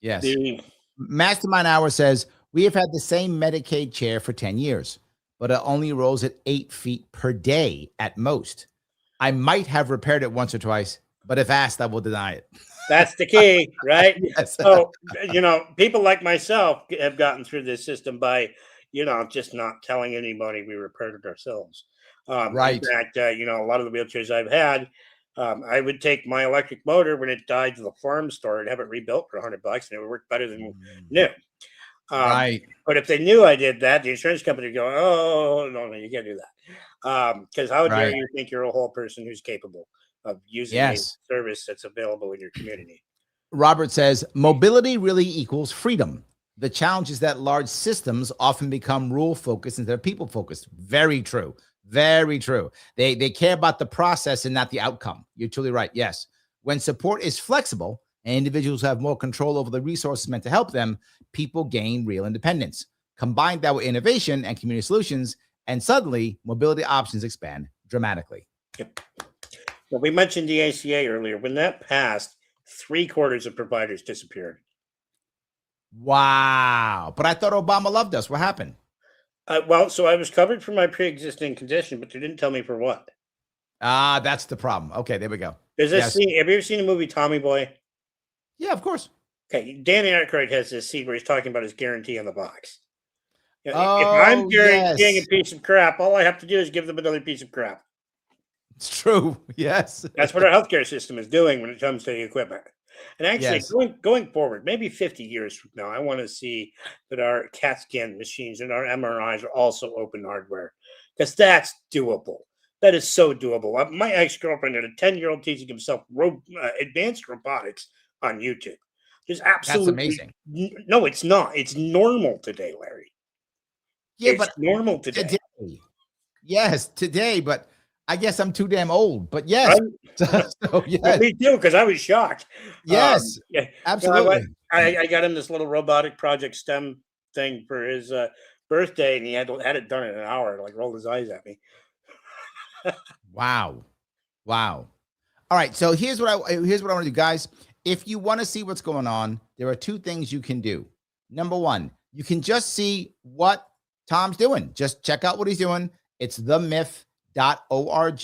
Yes. The Mastermind Hour says, we have had the same Medicaid chair for 10 years, but it only rolls at 8 feet per day at most. I might have repaired it once or twice, but if asked, I will deny it. That's the key, right? Yes. So, people like myself have gotten through this system by, just not telling anybody we repaired it ourselves. Right. In fact, a lot of the wheelchairs I've had, I would take my electric motor when it died to the farm store and have it rebuilt for $100, and it would work better than new. Right. But if they knew I did that, the insurance company would go, "Oh, no, you can't do that." Because how dare you think you're a whole person who's capable of using a service that's available in your community? Robert says, mobility really equals freedom. The challenge is that large systems often become rule focused instead of people focused. Very true. Very true. They care about the process and not the outcome. You're totally right. Yes. When support is flexible and individuals have more control over the resources meant to help them, people gain real independence. Combine that with innovation and community solutions, and suddenly mobility options expand dramatically. Yep. Well, we mentioned the ACA earlier. When that passed, 3/4 of providers disappeared. Wow. But I thought Obama loved us. What happened? So I was covered for my pre-existing condition, but they didn't tell me for what. That's the problem. Okay, there we go. There's this scene. Have you ever seen the movie Tommy Boy? Yeah, of course. Okay, Dan Aykroyd has this scene where he's talking about his guarantee on the box. If Oh, I'm guaranteeing yes. a piece of crap, all I have to do is give them another piece of crap. It's true. Yes. That's what our healthcare system is doing when it comes to the equipment. And actually, Yes. going forward, maybe 50 years from now, I want to see that our CAT scan machines and our MRIs are also open hardware, because that's doable. That is so doable. My ex-girlfriend had a 10-year-old teaching himself advanced robotics on YouTube. There's absolutely That's amazing. No, it's not. It's normal today, Larry. Yeah, It's but normal today. Yes, today, but I guess I'm too damn old. But yes. Right? So, yes. Well, me too, because I was shocked. Yes, Yeah. absolutely. I got him this little robotic Project STEM thing for his birthday, and he had it done in an hour. Like, rolled his eyes at me. Wow. All right. So here's what I want to do, guys. If you want to see what's going on, there are 2 things you can do. Number 1, you can just see what Tom's doing. Just check out what he's doing. It's themyth.org.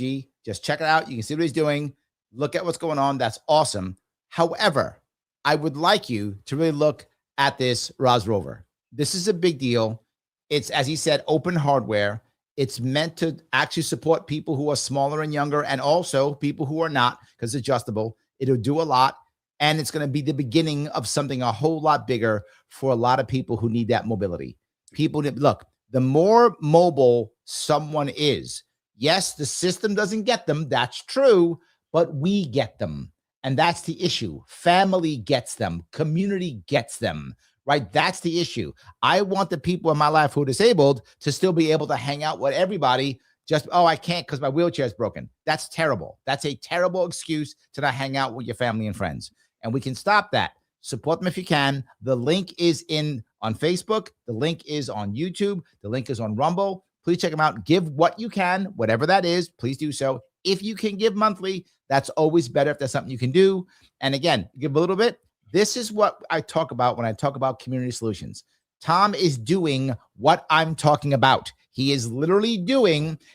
Just check it out. You can see what he's doing. Look at what's going on. That's awesome. However, I would like you to really look at this Roz Rover. This is a big deal. It's, as he said, open hardware. It's meant to actually support people who are smaller and younger, and also people who are not, because it's adjustable. It'll do a lot. And it's going to be the beginning of something a whole lot bigger for a lot of people who need that mobility. Look, the more mobile someone is, yes, the system doesn't get them. That's true, but we get them. And that's the issue. Family gets them. Community gets them, right? That's the issue. I want the people in my life who are disabled to still be able to hang out with everybody. Just, I can't because my wheelchair is broken. That's terrible. That's a terrible excuse to not hang out with your family and friends. And we can stop that. Support them if you can. The link is on Facebook. The link is on YouTube. The link is on Rumble. Please check them out. Give what you can, whatever that is. Please do so. If you can give monthly, that's always better if that's something you can do. And again, give a little bit. This is what I talk about when I talk about community solutions. Tom is doing what I'm talking about. He is literally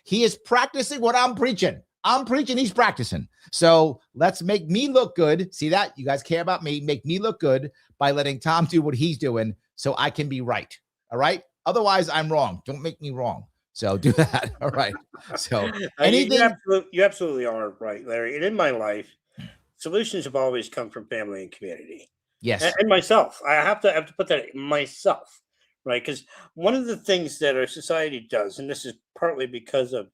he is practicing what I'm preaching. I'm preaching, he's practicing. So let's make me look good. See that? You guys care about me. Make me look good by letting Tom do what he's doing so I can be right. All right? Otherwise, I'm wrong. Don't make me wrong. So do that. All right. So anything. You absolutely are right, Larry. And in my life, solutions have always come from family and community. Yes. And myself. I have to put that in myself, right? Because one of the things that our society does, and this is partly because of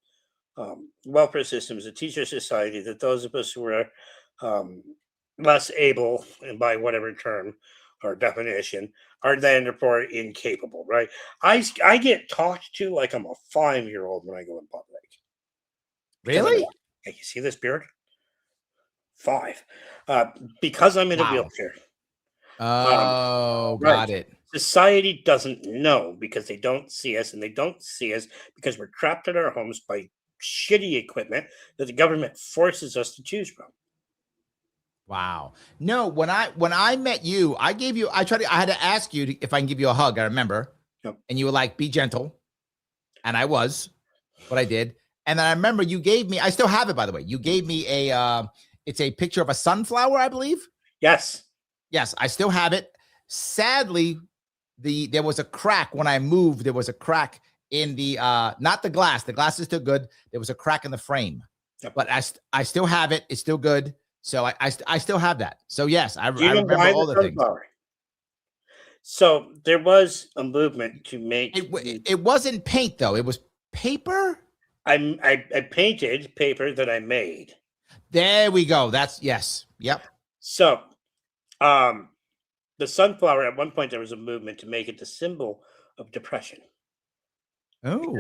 welfare systems, a teacher society, that those of us who are less able, and by whatever term or definition, are then therefore incapable, right? I get talked to like I'm a 5-year-old when I go in public. Really? Hey, you see this beard? 5. Because I'm in a wheelchair. Oh, right. Got it. Society doesn't know because they don't see us, and they don't see us because we're trapped in our homes by shitty equipment that the government forces us to choose from. Wow. No, when I met you, I had to ask you if I can give you a hug. I remember. Yep. And you were like, be gentle. And I was, but I did. And then I remember you gave me, I still have it, by the way. You gave me it's a picture of a sunflower, I believe. Yes. Yes, I still have it. Sadly, there was a crack when I moved. There was a crack in the not the glass. The glass is still good. There was a crack in the frame. Yep. But I still have it. It's still good. So I still have that. So yes, I remember all the things. So there was a movement to make it wasn't paint though. It was paper. I painted paper that I made. There we go. That's yes. Yep. So the sunflower, at one point there was a movement to make it the symbol of depression. Oh.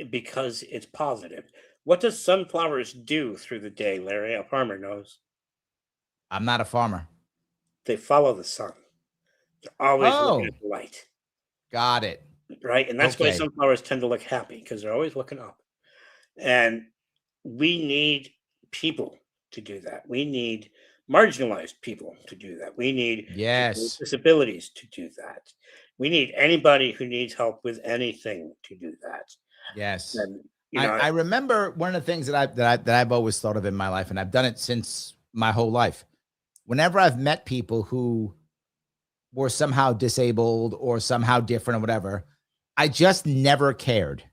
Because it's positive. What does sunflowers do through the day, Larry? A farmer knows. I'm not a farmer. They follow the sun. They're always looking at the light. Got it. Right? And that's why sunflowers tend to look happy, because they're always looking up. And we need people to do that. We need marginalized people to do that. We need disabilities to do that. We need anybody who needs help with anything to do that. Yes. And, I remember one of the things that I've always thought of in my life, and I've done it since my whole life. Whenever I've met people who were somehow disabled or somehow different or whatever, I just never cared.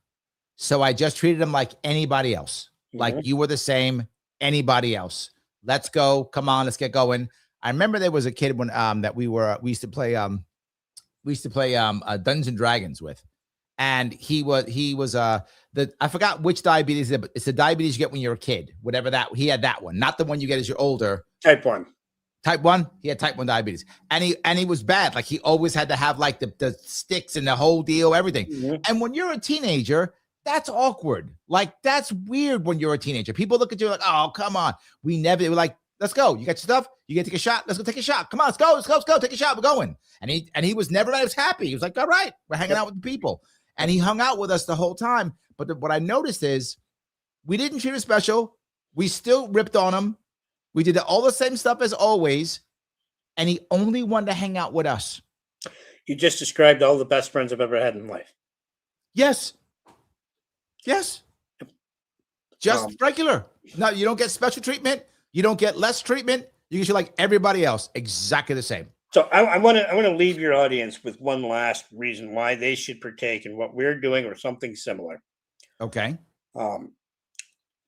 So I just treated them like anybody else. Mm-hmm. Like you were the same, anybody else. Let's go. Come on, let's get going. I remember there was a kid when that we used to play Dungeons and Dragons with. And he was I forgot which diabetes it is, but it's the diabetes you get when you're a kid, whatever that. He had that one, not the one you get as you're older. Type 1. Type 1. He had type 1 diabetes, and he was bad. Like he always had to have like the sticks and the whole deal, everything. Mm-hmm. And when you're a teenager, that's awkward. Like that's weird when you're a teenager. People look at you like, oh, come on. They were like, let's go. You got your stuff. You get to take a shot. Let's go take a shot. Come on, let's go. Take a shot. We're going. And he was never as happy. He was like, all right, we're hanging out with the people. And he hung out with us the whole time. But what I noticed is we didn't treat him special. We still ripped on him. We did all the same stuff as always. And he only wanted to hang out with us. You just described all the best friends I've ever had in life. Yes. Just regular. No, you don't get special treatment. You don't get less treatment. You get like everybody else, exactly the same. So I want to leave your audience with one last reason why they should partake in what we're doing or something similar. Okay.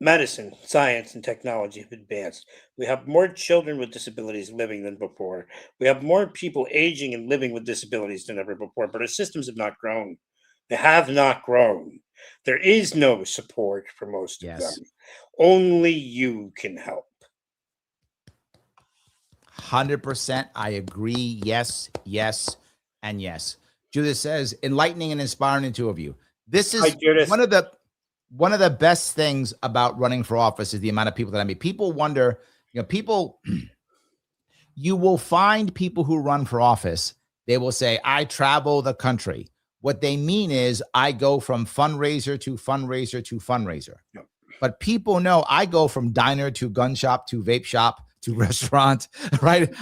Medicine, science, and technology have advanced. We have more children with disabilities living than before. We have more people aging and living with disabilities than ever before, but our systems have not grown. They have not grown. There is no support for most of them. Only you can help. 100%. I agree. Yes, and yes. Judith says, enlightening and inspiring the two of you. This is one of the best things about running for office is the amount of people that I meet. People wonder, you will find people who run for office. They will say, I travel the country. What they mean is I go from fundraiser to fundraiser to fundraiser. Yep. But people know I go from diner to gun shop to vape shop to restaurant, right?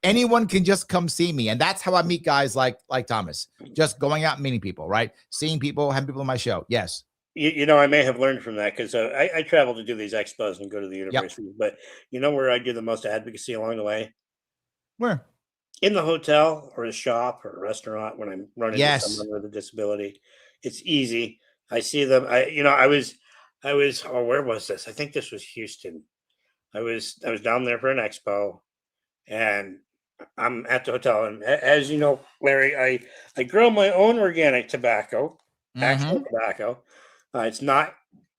Anyone can just come see me. And that's how I meet guys like Thomas, just going out and meeting people, right? Seeing people, having people on my show. Yes. I may have learned from that because I travel to do these expos and go to the universities. But you know where I do the most advocacy along the way? Where? In the hotel or a shop or a restaurant when I'm running into Yes. someone with a disability. It's easy. I see them. I was. Oh, where was this? I think this was Houston. I was down there for an expo, and I'm at the hotel. And as you know, Larry, I grow my own organic tobacco, actual tobacco. It's not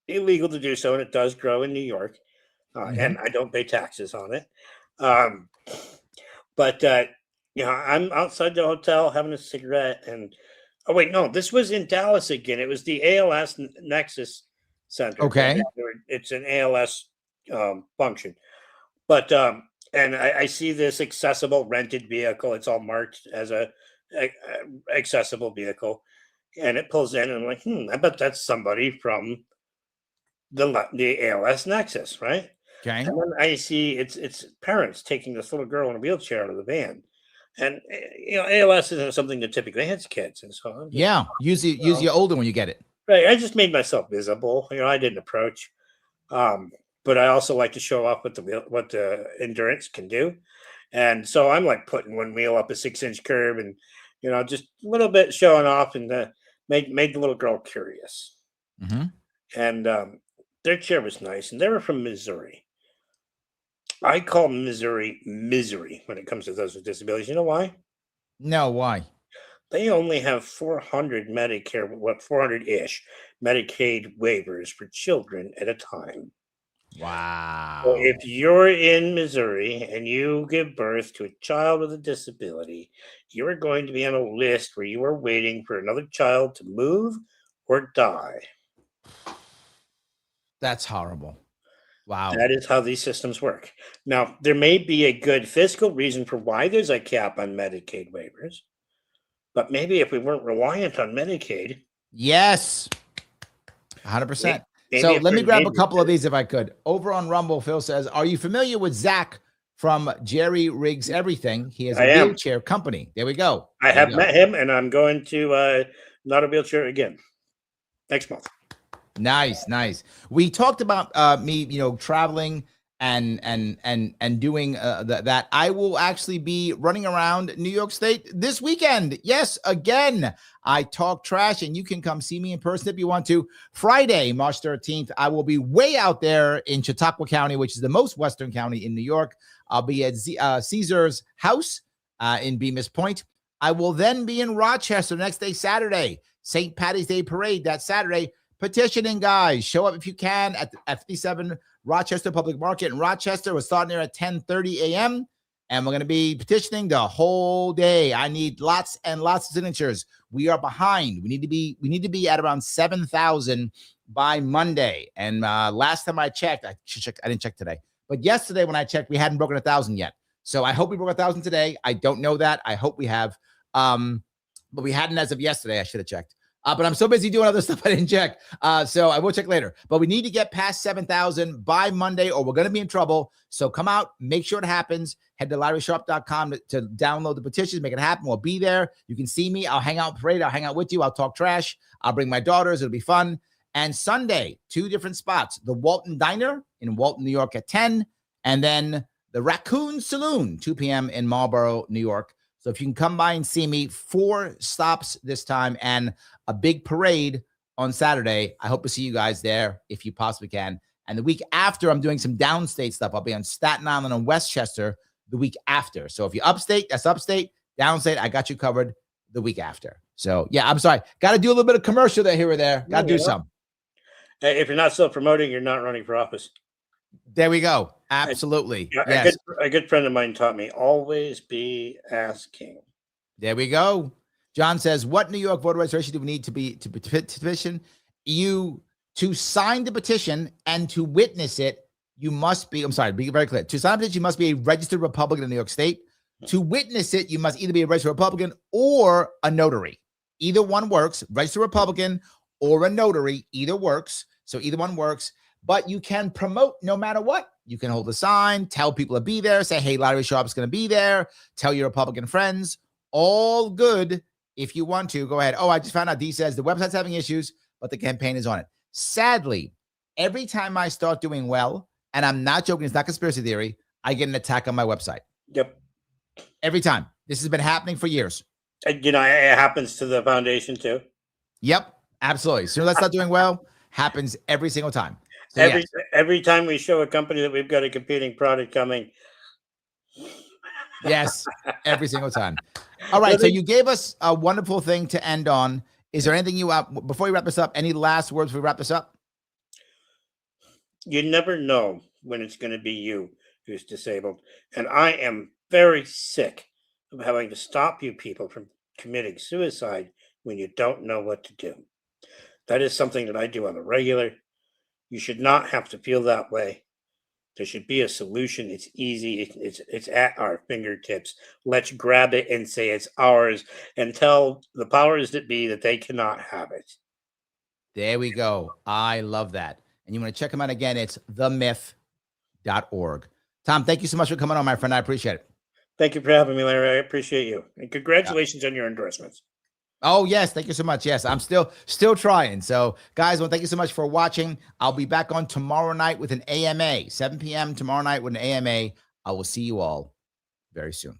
illegal to do so, and it does grow in New York, and I don't pay taxes on it. Um, but I'm outside the hotel having a cigarette, and oh wait, no, this was in Dallas again. It was the ALS Nexus Center. Okay. It's an ALS function, but and I see this accessible rented vehicle. It's all marked as a accessible vehicle, and it pulls in, and I'm like, I bet that's somebody from the ALS Nexus, right? Okay. And then I see it's parents taking this little girl in a wheelchair out of the van, and ALS isn't something that typically hits kids, and so I'm just, use your older when you get it. right. I just made myself visible. I didn't approach, but I also like to show off what the endurance can do, and so I'm like putting one wheel up a 6-inch curb, and just a little bit showing off, and made the little girl curious, and their chair was nice, and they were from Missouri. I call Missouri misery when it comes to those with disabilities. You know why? No, why? They only have 400 Medicare, 400-ish Medicaid waivers for children at a time. Wow. So if you're in Missouri and you give birth to a child with a disability, you are going to be on a list where you are waiting for another child to move or die. That's horrible. Wow. That is how these systems work. Now, there may be a good fiscal reason for why there's a cap on Medicaid waivers, but maybe if we weren't reliant on Medicaid. Yes. 100%. Maybe So let me grab a couple of these if I could. Over on Rumble, Phil says, are you familiar with Zach from Jerry Riggs Everything? He has a wheelchair company. There we go. I have met him, and I'm going to not a wheelchair again next month. Nice. We talked about me, traveling and doing that. I will actually be running around New York State this weekend. Yes, again, I talk trash, and you can come see me in person if you want to. Friday, March 13th, I will be way out there in Chautauqua County, which is the most western county in New York. I'll be at Caesar's house in Bemis Point. I will then be in Rochester next day, Saturday, St. Patty's Day Parade that Saturday. Petitioning, guys, show up if you can at 57 Rochester Public Market in Rochester. We're starting there at 10:30 a.m. and we're going to be petitioning the whole day. I need lots and lots of signatures. We are behind. We need to be at around 7,000 by Monday. And last time I checked, I didn't check today, but yesterday when I checked, we hadn't broken 1,000 yet. So I hope we broke 1,000 today. I don't know that. I hope we have, but we hadn't as of yesterday. I should have checked. But I'm so busy doing other stuff I didn't check. So I will check later. But we need to get past 7,000 by Monday or we're going to be in trouble. So come out, make sure it happens. Head to LarrySharpe.com to download the petitions, make it happen. We'll be there. You can see me. I'll hang out in parade. I'll hang out with you. I'll talk trash. I'll bring my daughters. It'll be fun. And Sunday, 2 different spots. The Walton Diner in Walton, New York at 10. And then the Raccoon Saloon, 2 p.m. in Marlboro, New York. So if you can come by and see me, 4 stops this time and a big parade on Saturday. I hope to see you guys there if you possibly can. And the week after, I'm doing some downstate stuff. I'll be on Staten Island and Westchester the week after. So if you're upstate, that's upstate. Downstate, I got you covered the week after. So yeah, I'm sorry. Got to do a little bit of commercial there, here or there. Got to do some. If you're not self-promoting, you're not running for office. There we go. Absolutely. Yes. A good friend of mine taught me, always be asking. There we go. John says, what New York voter registration do we need to petition? You to sign the petition and to witness it, you must be, I'm sorry, be very clear. To sign the petition, you must be a registered Republican in New York State. To witness it, you must either be a registered Republican or a notary. Either one works, registered Republican or a notary, either works. So either one works. but you can promote no matter what. You can hold a sign, tell people to be there, say, hey, Larry Sharpe's going to be there, tell your Republican friends, all good. If you want to, go ahead. Oh, I just found out D says the website's having issues, but the campaign is on it. Sadly, every time I start doing well, and I'm not joking, it's not conspiracy theory, I get an attack on my website. Yep. Every time. This has been happening for years. And, it happens to the foundation too. Yep, absolutely. As soon as I start doing well, happens every single time. So every time we show a company that we've got a competing product coming. Yes, every single time. All right, so you gave us a wonderful thing to end on. Is there anything before we wrap this up, any last words before we wrap this up? You never know when it's going to be you who's disabled. And I am very sick of having to stop you people from committing suicide when you don't know what to do. That is something that I do on the regular. You should not have to feel that way. There should be a solution. It's easy. It's at our fingertips. Let's grab it and say it's ours and tell the powers that be that they cannot have it. There we go. I love that. And you want to check them out again, it's themyth.org. Tom, thank you so much for coming on, my friend. I appreciate it. Thank you for having me, Larry. I appreciate you. And congratulations on your endorsements. Oh, yes. Thank you so much. Yes, I'm still trying. So, guys, well, thank you so much for watching. I'll be back on tomorrow night with an AMA, 7 p.m. tomorrow night with an AMA. I will see you all very soon.